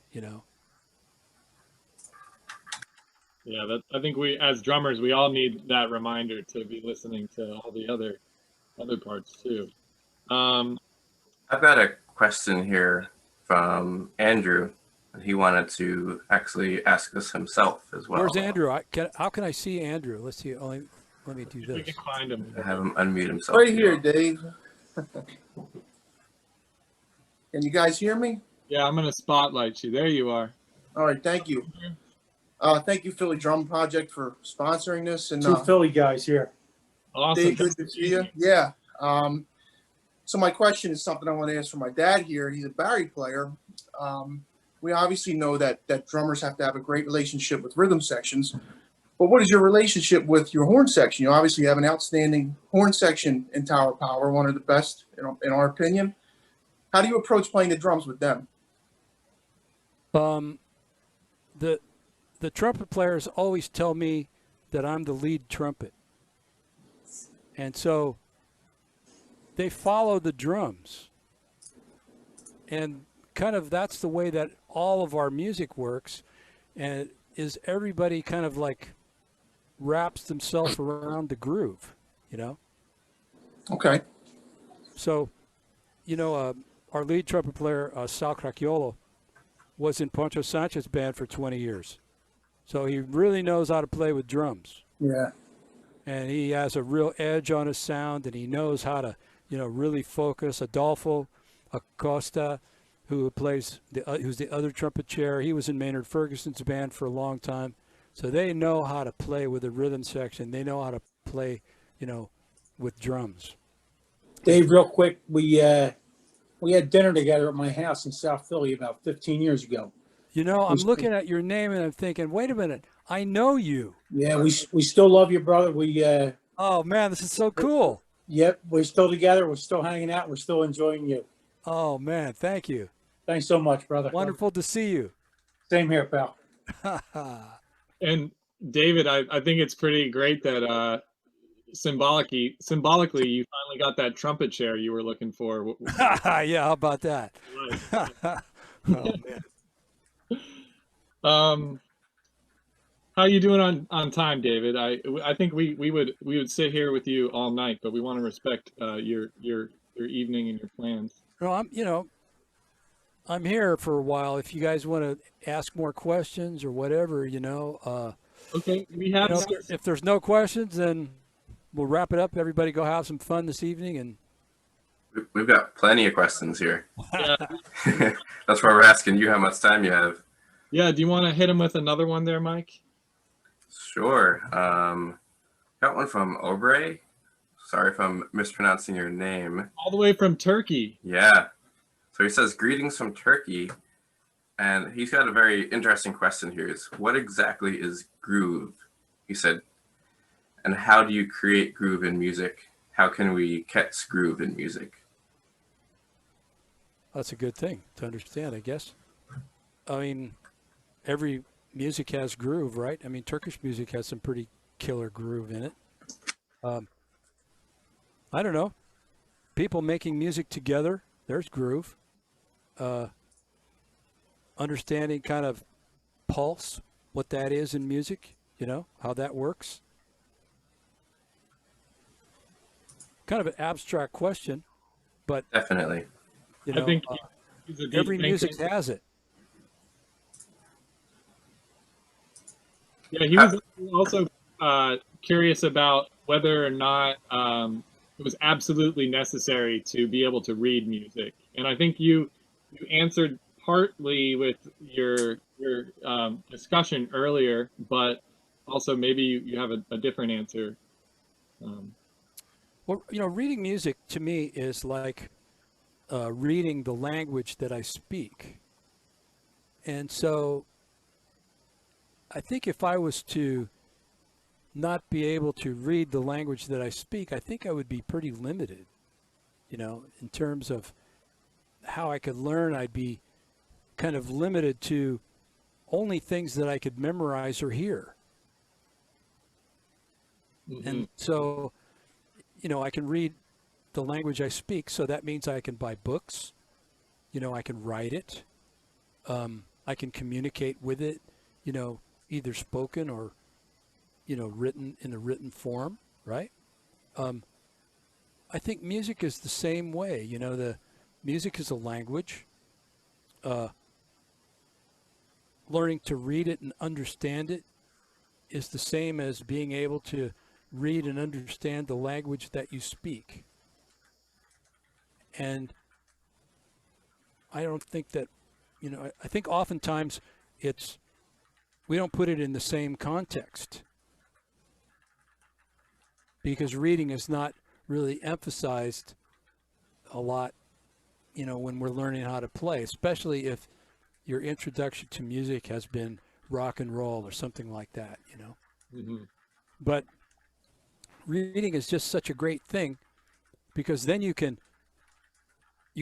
Yeah, I think we, as drummers, we all need that reminder to be listening to all the other parts too. I've got a question here from Andrew. He wanted to actually ask us himself as well. Where's Andrew? How can I see Andrew? Let's see. Let me do this. We can find him. Have him unmute himself. Right here, Dave. Can you guys hear me? Yeah, I'm gonna spotlight you. There you are. All right, thank you. Thank you, Philly Drum Project, for sponsoring this. And Two Philly guys here. Awesome. Dave, good to see you. Yeah. So my question is something I want to ask for my dad here. He's a Barry player. We obviously know that drummers have to have a great relationship with rhythm sections. But what is your relationship with your horn section? You obviously have an outstanding horn section in Tower Power, one of the best in our opinion. How do you approach playing the drums with them? The trumpet players always tell me that I'm the lead trumpet. And so they follow the drums. And kind of that's the way that all of our music works. And is everybody kind of like wraps themselves around the groove, Okay. So, our lead trumpet player, Sal Cracchiolo, was in Poncho Sanchez's band for 20 years. So he really knows how to play with drums. Yeah. And he has a real edge on his sound, and he knows how to, really focus. Adolfo Acosta, who's the other trumpet chair, he was in Maynard Ferguson's band for a long time. So they know how to play with the rhythm section. They know how to play, with drums. Dave, real quick, we had dinner together at my house in South Philly about 15 years ago. You know, I'm looking at your name and I'm thinking, wait a minute, I know you. Yeah, we still love you, brother. Oh man, this is so cool. Yep, we're still together. We're still hanging out. We're still enjoying you. Oh man, thank you. Thanks so much, brother. Wonderful to see you. Same here, pal. And David, I think it's pretty great that symbolically you finally got that trumpet chair you were looking for. Yeah, how about that? Oh man. How you doing on time, David? I think we would sit here with you all night, but we want to respect your evening and your plans. No, I'm here for a while. If you guys want to ask more questions or whatever, Okay, we have. if there's no questions, then we'll wrap it up. Everybody go have some fun this evening, and We've got plenty of questions here. Yeah. That's why we're asking you how much time you have. Yeah, do you want to hit him with another one there, Mike? Sure. Got one from Obre. Sorry if I'm mispronouncing your name. All the way from Turkey. Yeah. So he says, greetings from Turkey. And he's got a very interesting question here. Is what exactly is groove? He said, and how do you create groove in music? How can we catch groove in music? that's a good thing to understand, I guess. I mean, every music has groove, right? I mean, Turkish music has some pretty killer groove in it. I don't know. People making music together, there's groove. Understanding kind of pulse, what that is in music, how that works. Kind of an abstract question, but Definitely. I think he's a deep every music thinker. has it. Yeah, he was also curious about whether or not it was absolutely necessary to be able to read music, and I think you answered partly with your discussion earlier, but also maybe you have a different answer. Well, reading music to me is like reading the language that I speak. And so I think if I was to not be able to read the language that I speak, I think I would be pretty limited, in terms of how I could learn. I'd be kind of limited to only things that I could memorize or hear. Mm-hmm. And so, I can read the language I speak, so that means I can buy books, I can write it, I can communicate with it, either spoken or, written in a written form, right? I think music is the same way, the music is a language. Learning to read it and understand it is the same as being able to read and understand the language that you speak. And I don't think that, I think oftentimes we don't put it in the same context, because reading is not really emphasized a lot, when we're learning how to play, especially if your introduction to music has been rock and roll or something like that, Mm-hmm. But reading is just such a great thing, because then you can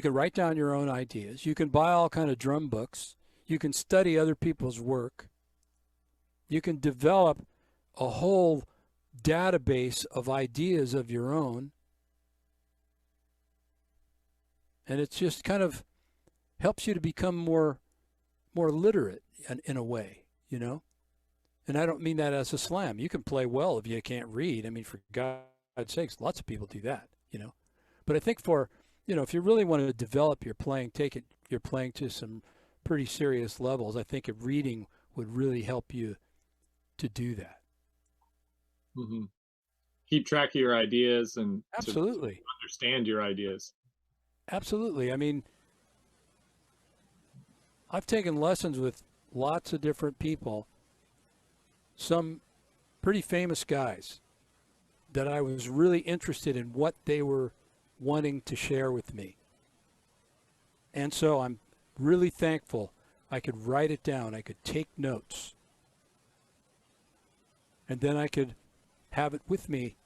write down your own ideas. You can buy all kind of drum books. You can study other people's work. You can develop a whole database of ideas of your own. And it just kind of helps you to become more literate in a way, And I don't mean that as a slam. You can play well if you can't read. I mean, for God's sakes, lots of people do that, But I think for, if you really want to develop your playing, your playing to some pretty serious levels, I think reading would really help you to do that. Mm-hmm. Keep track of your ideas and Absolutely. to understand your ideas. Absolutely. I mean, I've taken lessons with lots of different people, some pretty famous guys that I was really interested in what they were wanting to share with me. And so I'm really thankful I could write it down. I could take notes. And then I could have it with me,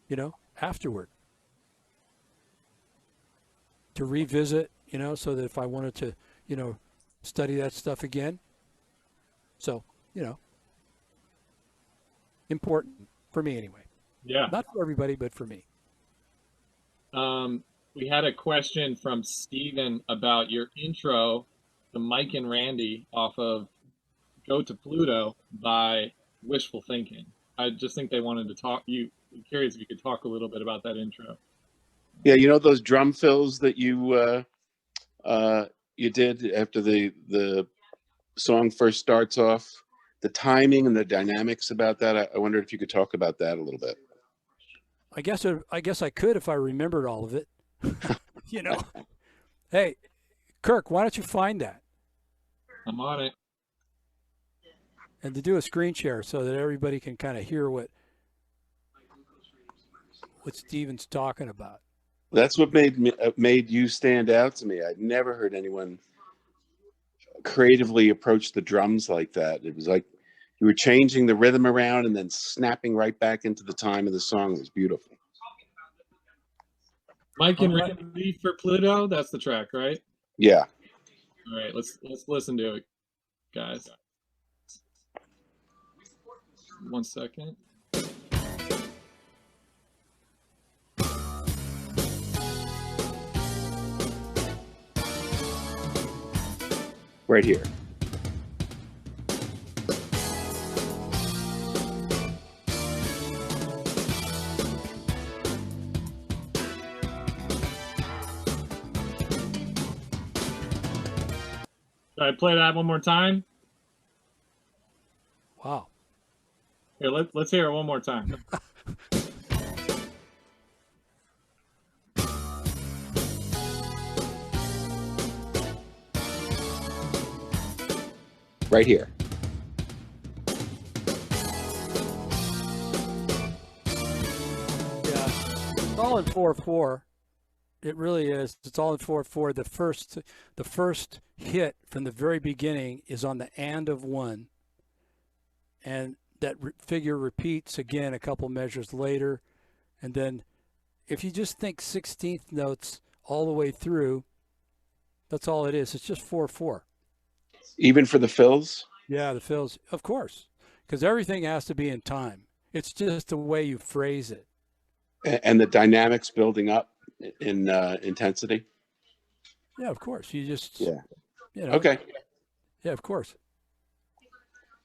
you know, afterward. To revisit, you know, so that if I wanted to, you know, study that stuff again. So, you know, important for me anyway. Yeah. Not for everybody, but for me. We had a question from Steven about your intro to Mike and Randy off of Go to Pluto by Wishful Thinking. I just think they wanted to talk. Curious if you could talk a little bit about that intro. Yeah, you know those drum fills that you did after the song first starts off, the timing and the dynamics about that. I wondered if you could talk about that a little bit. I guess I could if I remembered all of it. You know. Hey, Kirk, why don't you find that? I'm on it. And to do a screen share so that everybody can kind of hear what Steven's talking about. That's what made you stand out to me. I'd never heard anyone creatively approach the drums like that. It was like you were changing the rhythm around and then snapping right back into the time of the song. It was beautiful. Mike and Randy for Pluto. That's the track, right? Yeah. All right, let's listen to it, guys. 1 second. Right here. Should I play that one more time? Wow. Here, let's hear it one more time. Right here. Yeah. It's all in 4/4. It really is. It's all in 4/4. The first hit from the very beginning is on the and of 1. And that figure repeats again a couple measures later. And then if you just think 16th notes all the way through, that's all it is. It's just 4/4. Even for the fills? Yeah, the fills, of course, because everything has to be in time. It's just the way you phrase it. And the dynamics building up in intensity? Yeah, of course. You just, Yeah. You know, Okay. Yeah, of course.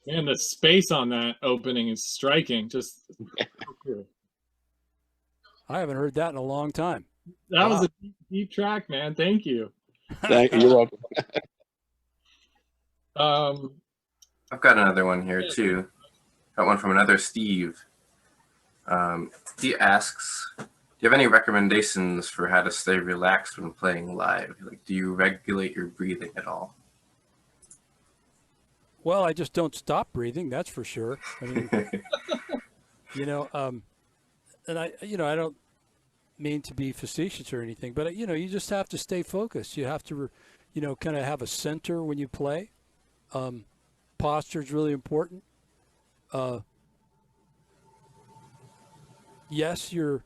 Man, the space on that opening is striking. Just cool. I haven't heard that in a long time. That was a deep track, man. Thank you. You're welcome. I've got another one here too. Got one from another Steve. He asks, do you have any recommendations for how to stay relaxed when playing live? Like, do you regulate your breathing at all? Well, I just don't stop breathing. That's for sure. I mean, you know, and I don't mean to be facetious or anything, but you know, you just have to stay focused. You have to, you know, kind of have a center when you play. Posture is really important. Yes, you're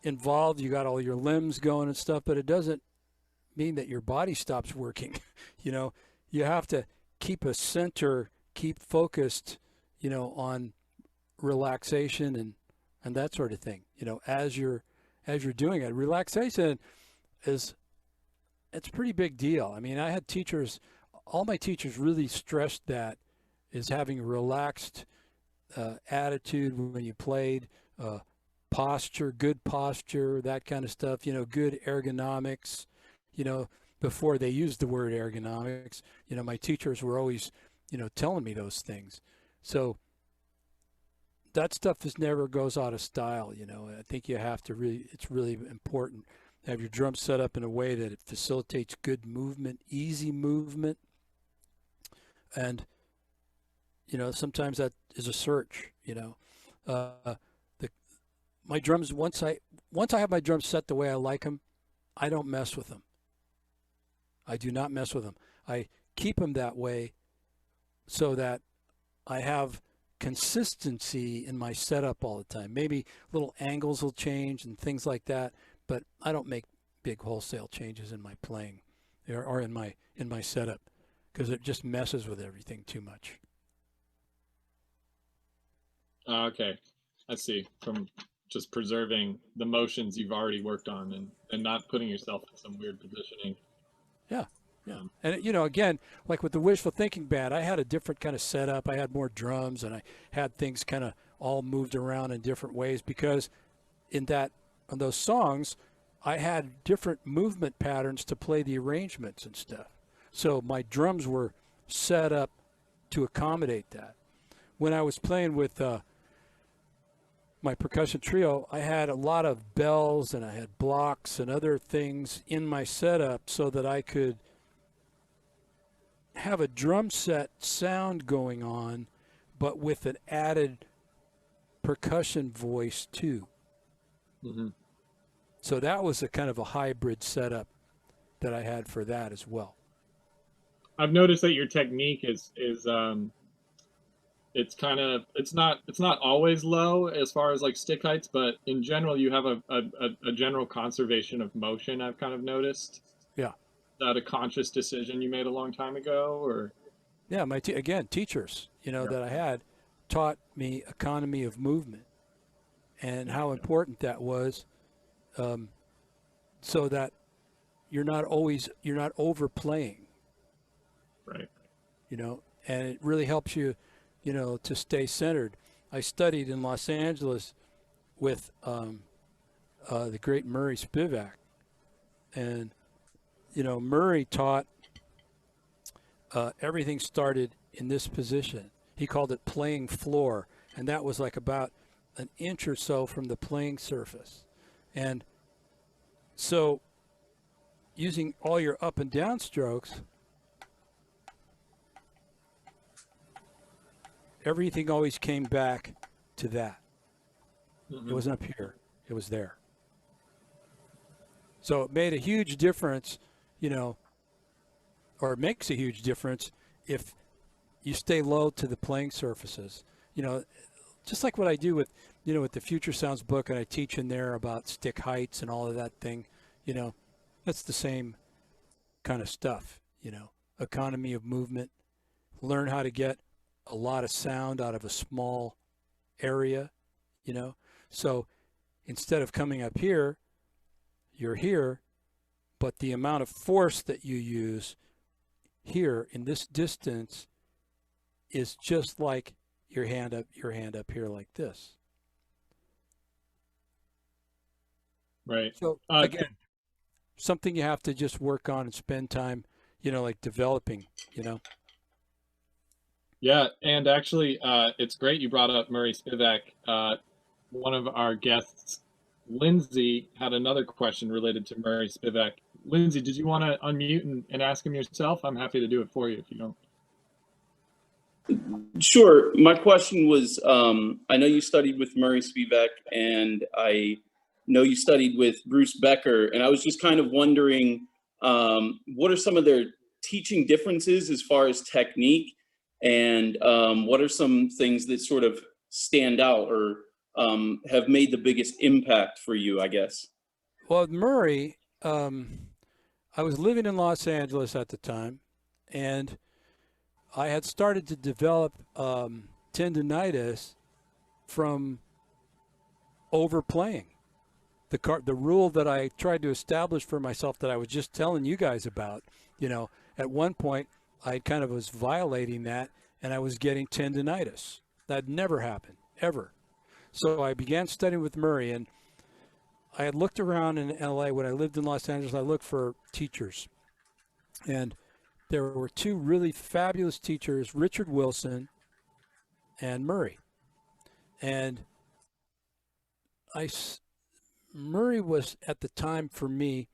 involved. You got all your limbs going and stuff, but it doesn't mean that your body stops working. You know, you have to keep a center, keep focused, you know, on relaxation and that sort of thing. You know, as you're doing it, relaxation it's a pretty big deal. I mean, I had teachers. All my teachers really stressed that is having a relaxed attitude when you played, posture, good posture, that kind of stuff, you know, good ergonomics, you know, before they used the word ergonomics, you know, my teachers were always, you know, telling me those things. So that stuff just never goes out of style, you know. I think you have to it's really important to have your drum set up in a way that it facilitates good movement, easy movement. And, you know, sometimes that is a search, you know. My drums, once I have my drums set the way I like them, I don't mess with them. I do not mess with them. I keep them that way so that I have consistency in my setup all the time. Maybe little angles will change and things like that, but I don't make big wholesale changes in my playing or in my setup, because it just messes with everything too much. Okay, I see. From just preserving the motions you've already worked on and not putting yourself in some weird positioning. Yeah. Yeah. And, you know, again, like with the Wishful Thinking band, I had a different kind of setup. I had more drums, and I had things kind of all moved around in different ways, because on those songs, I had different movement patterns to play the arrangements and stuff. So my drums were set up to accommodate that. When I was playing with my percussion trio, I had a lot of bells and I had blocks and other things in my setup so that I could have a drum set sound going on, but with an added percussion voice too. Mm-hmm. So that was a kind of a hybrid setup that I had for that as well. I've noticed that your technique is it's not always low as far as like stick heights, but in general you have a general conservation of motion. I've kind of noticed. Yeah. Is that a conscious decision you made a long time ago, or? Yeah, my teachers, that I had taught me economy of movement and how important that was, so that you're not overplaying. Right. And it really helps you, to stay centered. I studied in Los Angeles with the great Murray Spivak, and Murray taught everything started in this position. He called it playing floor, and that was like about an inch or so from the playing surface. And so using all your up and down strokes, everything always came back to that. Mm-hmm. It wasn't up here, it was there. So it made a huge difference, or it makes a huge difference if you stay low to the playing surfaces. Just like what I do with, with the Future Sounds book, and I teach in there about stick heights and all of that thing, that's the same kind of stuff, economy of movement, learn how to get a lot of sound out of a small area, So instead of coming up here, you're here, but the amount of force that you use here in this distance is just like your hand up here like this. Right. So again, something you have to just work on and spend time, like developing, Yeah, and actually, it's great you brought up Murray Spivak. One of our guests, Lindsay, had another question related to Murray Spivak. Lindsay, did you want to unmute and ask him yourself? I'm happy to do it for you if you don't. Sure. My question was, I know you studied with Murray Spivak, and I know you studied with Bruce Becker, and I was just kind of wondering, what are some of their teaching differences as far as technique, and what are some things that sort of stand out or have made the biggest impact for you, I guess? Well, Murray, I was living in Los Angeles at the time, and I had started to develop tendinitis from overplaying. The rule that I tried to establish for myself that I was just telling you guys about, at one point I kind of was violating that, and I was getting tendinitis. That never happened, ever. So I began studying with Murray, and I had looked around in LA. When I lived in Los Angeles, I looked for teachers. And there were two really fabulous teachers, Richard Wilson and Murray. And Murray was, at the time for me,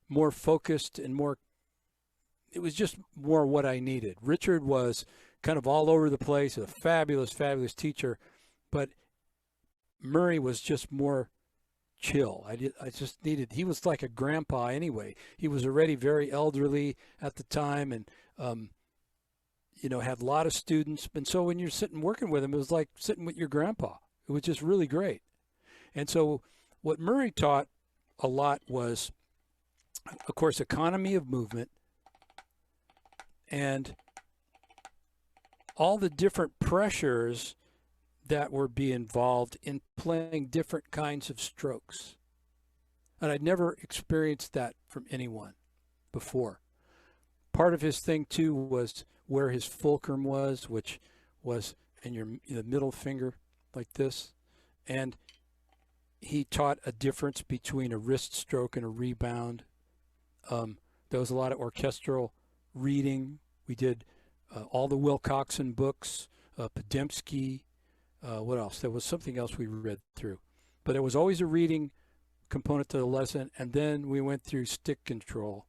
more focused and it was just more what I needed. Richard was kind of all over the place, a fabulous, fabulous teacher, but Murray was just more chill. I just needed, he was like a grandpa anyway. He was already very elderly at the time, and you know, had a lot of students. And so when you're sitting working with him, it was like sitting with your grandpa. It was just really great. And so what Murray taught a lot was, of course, economy of movement and all the different pressures that would be involved in playing different kinds of strokes. And I'd never experienced that from anyone before. Part of his thing too was where his fulcrum was, which was in the middle finger like this. And he taught a difference between a wrist stroke and a rebound. There was a lot of orchestral reading. We did all the Wilcoxon books, Podemsky. What else? There was something else we read through. But there was always a reading component to the lesson, and then we went through stick control.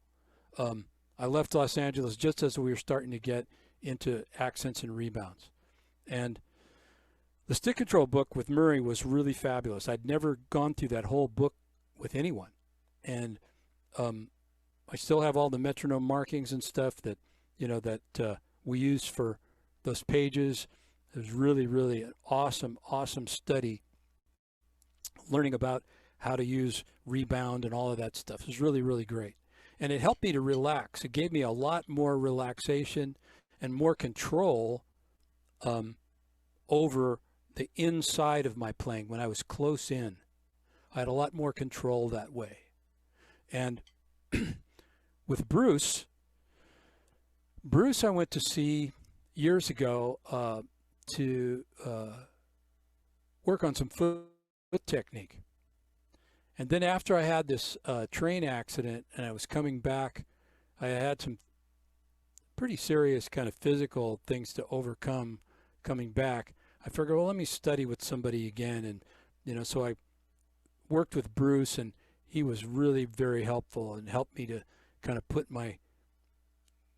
I left Los Angeles just as we were starting to get into accents and rebounds. And the stick control book with Murray was really fabulous. I'd never gone through that whole book with anyone. And I still have all the metronome markings and stuff that, you know, that we used for those pages. It was really, really an awesome, awesome study, learning about how to use rebound and all of that stuff. It was really, really great. And it helped me to relax. It gave me a lot more relaxation and more control over the inside of my playing. When I was close in, I had a lot more control that way. And with Bruce I went to see years ago to work on some foot technique. And then after I had this train accident and I was coming back, I had some pretty serious kind of physical things to overcome coming back. I figured, well, let me study with somebody again. And, you know, so I worked with Bruce, and he was really very helpful and helped me to kind of put my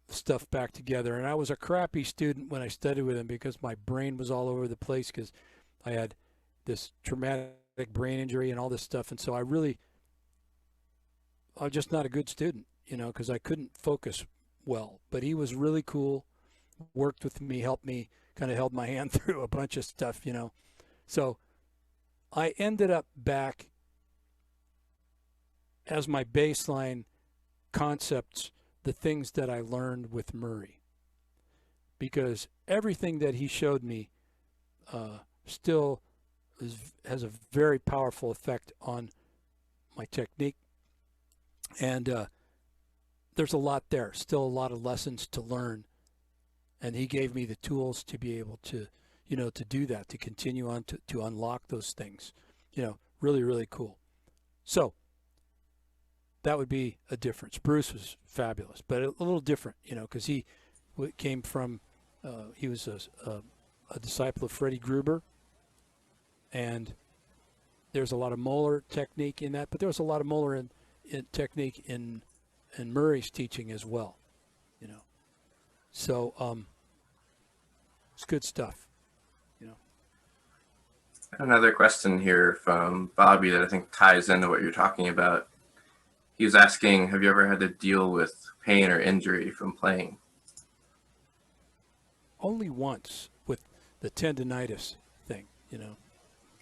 stuff back together. And I was a crappy student when I studied with him because my brain was all over the place because I had this traumatic brain injury and all this stuff. And so I was just not a good student, you know, because I couldn't focus well. But he was really cool, worked with me, helped me, kind of held my hand through a bunch of stuff, you know. So I ended up back as my baseline concepts, the things that I learned with Murray, because everything that he showed me still has a very powerful effect on my technique. And there's a lot there, still a lot of lessons to learn. And he gave me the tools to be able to, you know, to do that, to continue on to unlock those things, you know, really, really cool. So that would be a difference. Bruce was fabulous, but a little different, you know, because he came from, he was a disciple of Freddie Gruber, and there's a lot of Moeller technique in that, but there was a lot of Moeller in technique in Murray's teaching as well, you know. So it's good stuff, you know. Another question here from Bobby that I think ties into what you're talking about. He was asking, have you ever had to deal with pain or injury from playing? Only once with the tendonitis thing, you know.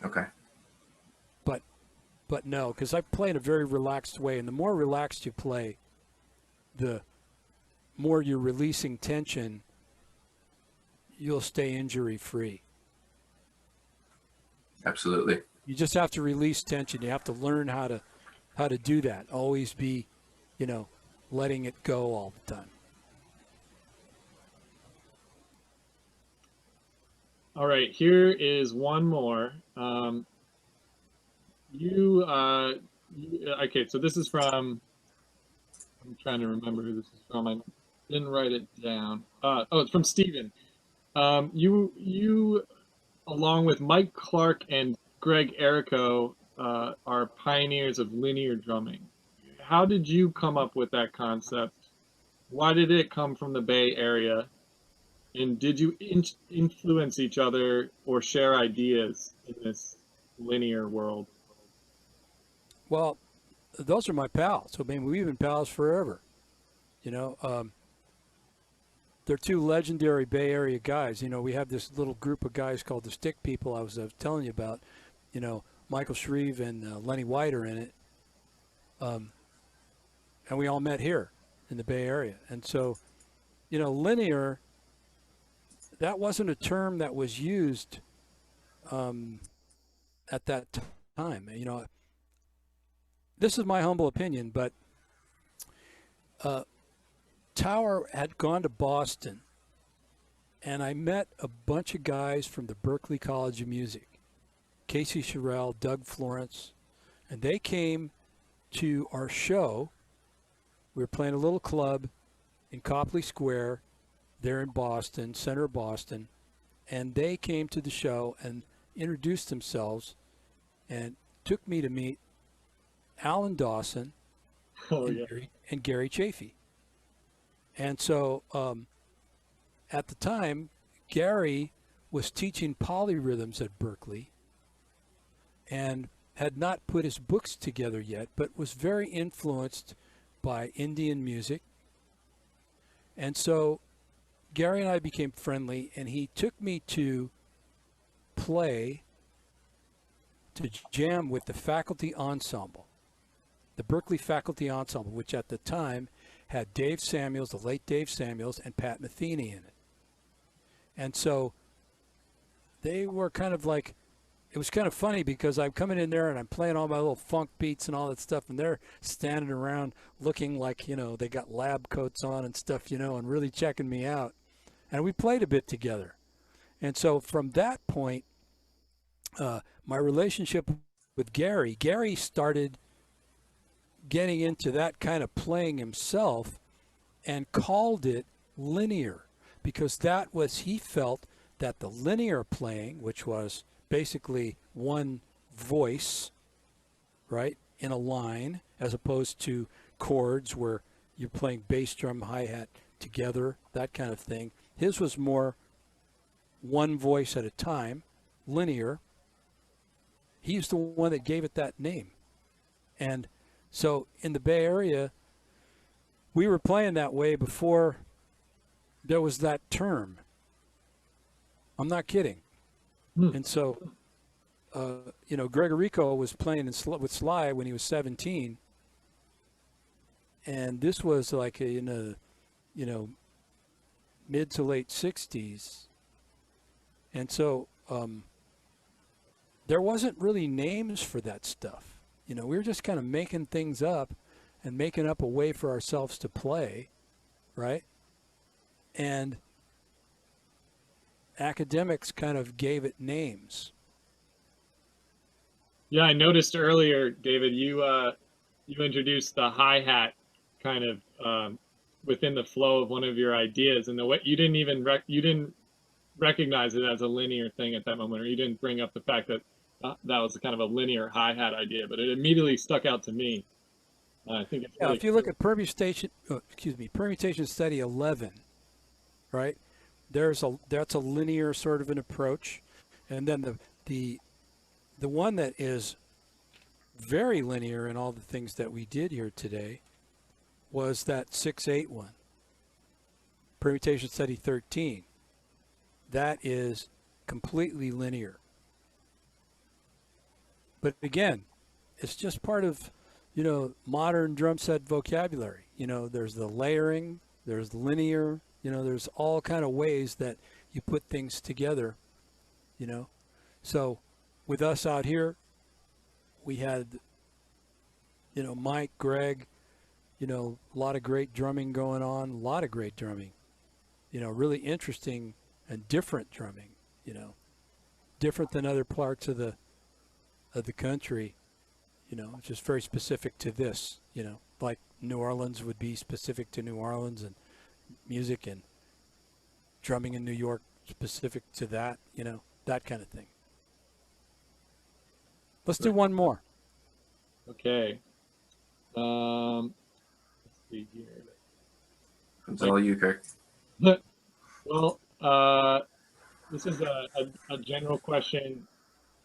Okay. But no, because I play in a very relaxed way, and the more relaxed you play, the more you're releasing tension, you'll stay injury free. Absolutely. You just have to release tension. You have to learn how to do that. Always be, you know, letting it go all the time. All right, here is one more. Okay, so this is from, I'm trying to remember who this is from. I didn't write it down. It's from Steven. You, along with Mike Clark and Greg Errico, are pioneers of linear drumming. How did you come up with that concept? Why did it come from the Bay Area? And did you influence each other or share ideas in this linear world? Well, those are my pals. I mean, we've been pals forever. You know, they're two legendary Bay Area guys. You know, we have this little group of guys called the Stick People I was telling you about. You know, Michael Shreve and Lenny White are in it. And we all met here in the Bay Area. And so, you know, linear, that wasn't a term that was used at that time. You know, this is my humble opinion, but Tower had gone to Boston, and I met a bunch of guys from the Berklee College of Music, Casey Sherrill, Doug Florence, and they came to our show. We were playing a little club in Copley Square there in Boston, center of Boston, and they came to the show and introduced themselves and took me to meet Alan Dawson and Gary Chafee. And so at the time, Gary was teaching polyrhythms at Berklee and had not put his books together yet, but was very influenced by Indian music. And so Gary and I became friendly, and he took me to jam with the faculty ensemble, the Berklee faculty ensemble, which at the time had Dave Samuels, the late Dave Samuels, and Pat Metheny in it. And so they were kind of like, it was kind of funny because I'm coming in there and I'm playing all my little funk beats and all that stuff, and they're standing around looking like, you know, they got lab coats on and stuff, you know, and really checking me out. And we played a bit together. And so from that point, my relationship with Gary started getting into that kind of playing himself and called it linear, because that was, he felt that the linear playing, which was basically one voice, right, in a line, as opposed to chords where you're playing bass drum, hi-hat together, that kind of thing. His was more one voice at a time, linear. He's the one that gave it that name. And so in the Bay Area, we were playing that way before there was that term. I'm not kidding. And so, you know, Gregorico was playing with Sly when he was 17. And this was like in the, you know, mid to late 60s. And so there wasn't really names for that stuff. You know, we were just kind of making things up and making up a way for ourselves to play, right? And academics kind of gave it names. Yeah, I noticed earlier, David, you introduced the hi-hat kind of within the flow of one of your ideas, and the way you didn't recognize it as a linear thing at that moment, or you didn't bring up the fact that that was kind of a linear hi-hat idea, but it immediately stuck out to me. I think it's really if you look at permutation study 11, right? That's a linear sort of an approach, and then the one that is very linear in all the things that we did here today was that 6/8 one, permutation study 13. That is completely linear. But again, it's just part of, you know, modern drum set vocabulary. You know, there's the layering, there's linear, you know, there's all kind of ways that you put things together, you know. So with us out here, we had, you know, Mike, Greg, you know, a lot of great drumming going on, a lot of great drumming, you know, really interesting and different drumming, you know, different than other parts of the country, you know, just very specific to this, you know, like New Orleans would be specific to New Orleans, and music and drumming in New York specific to that, you know, that kind of thing. Let's do one more. Okay. Let's see here. It's all you, Kirk. Well, this is a general question.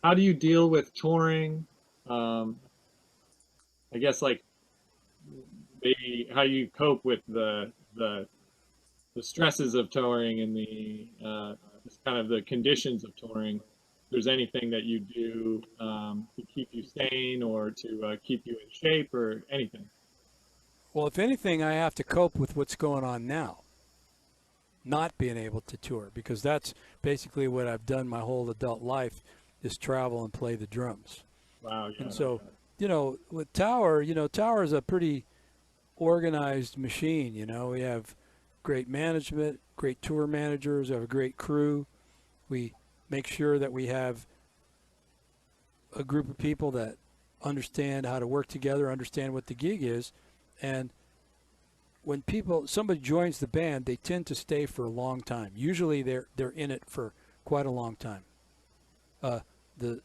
How do you deal with touring? I guess like maybe how you cope with the stresses of touring and the just kind of the conditions of touring. If there's anything that you do to keep you sane or to keep you in shape or anything. Well, if anything, I have to cope with what's going on now, not being able to tour, because that's basically what I've done my whole adult life, is travel and play the drums. Wow. Yeah. And so, you know, with Tower, Tower is a pretty organized machine. We have great management, great tour managers, we have a great crew. We make sure that we have a group of people that understand how to work together, understand what the gig is. And when somebody joins the band, they tend to stay for a long time. Usually they're in it for quite a long time.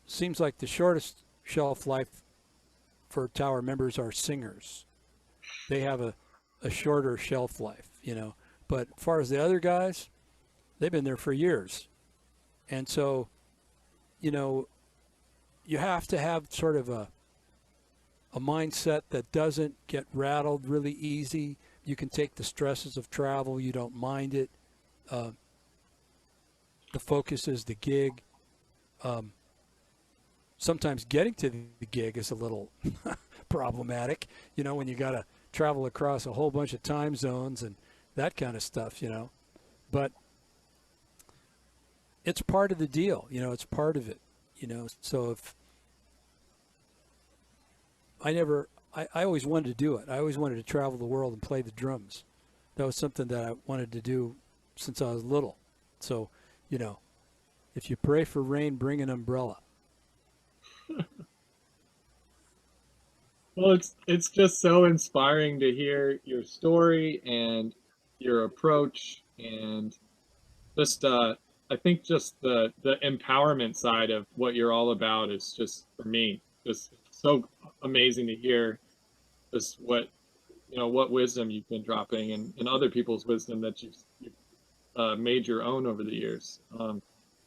Seems like the shortest shelf life for Tower members are singers. They have a shorter shelf life, But as far as the other guys, they've been there for years. And so, you have to have sort of a mindset that doesn't get rattled really easy. You can take the stresses of travel. You don't mind it. The focus is the gig. Sometimes getting to the gig is a little problematic, when you got to travel across a whole bunch of time zones and that kind of stuff, But it's part of the deal, it's part of it, So if I always wanted to do it. I always wanted to travel the world and play the drums. That was something that I wanted to do since I was little. So, if you pray for rain, bring an umbrella. Well, it's just so inspiring to hear your story and your approach, and just I think just the empowerment side of what you're all about is just, for me, just so amazing to hear just what wisdom you've been dropping and other people's wisdom that you've made your own over the years. Well,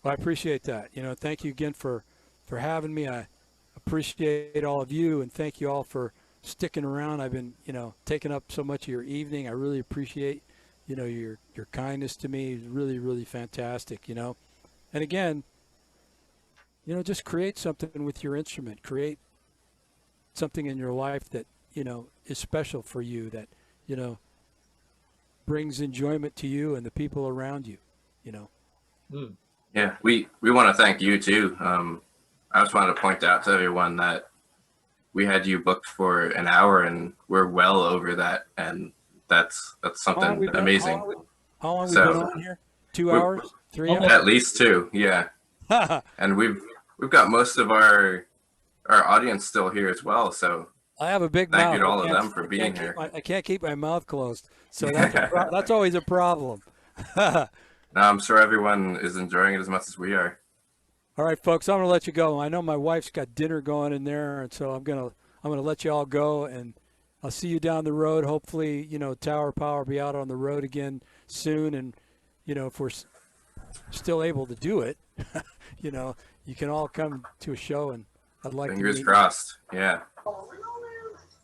I appreciate that. Thank you again for having me. I appreciate all of you, and thank you all for sticking around. I've been, taking up so much of your evening. I really appreciate, your kindness to me is really, really fantastic, And again, just create something with your instrument. Create something in your life that, is special for you, that, brings enjoyment to you and the people around you, Yeah, we want to thank you too. I just wanted to point out to everyone that we had you booked for an hour and we're well over that, and that's something amazing. How long have we been on here? 2 hours? 3 hours? At least 2, yeah. And we've got most of our audience still here as well, so I have a big mouth. thank you to all of them for being here. I can't keep my mouth closed, so that's always a problem. No, I'm sure everyone is enjoying it as much as we are. All right, folks, I'm going to let you go. I know my wife's got dinner going in there, and so I'm going to let you all go, and I'll see you down the road. Hopefully, Tower Power will be out on the road again soon, and if we're still able to do it, you can all come to a show, and I'd like Fingers to crossed. Yeah.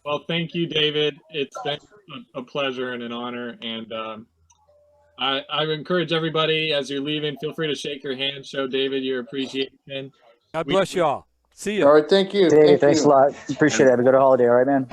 Well, thank you, David. It's been a pleasure and an honor, and I encourage everybody, as you're leaving, feel free to shake your hand, show David your appreciation. God bless you all. See you. All right, thank you. Dave, thanks a lot. Appreciate it. Have a good holiday, all right, man?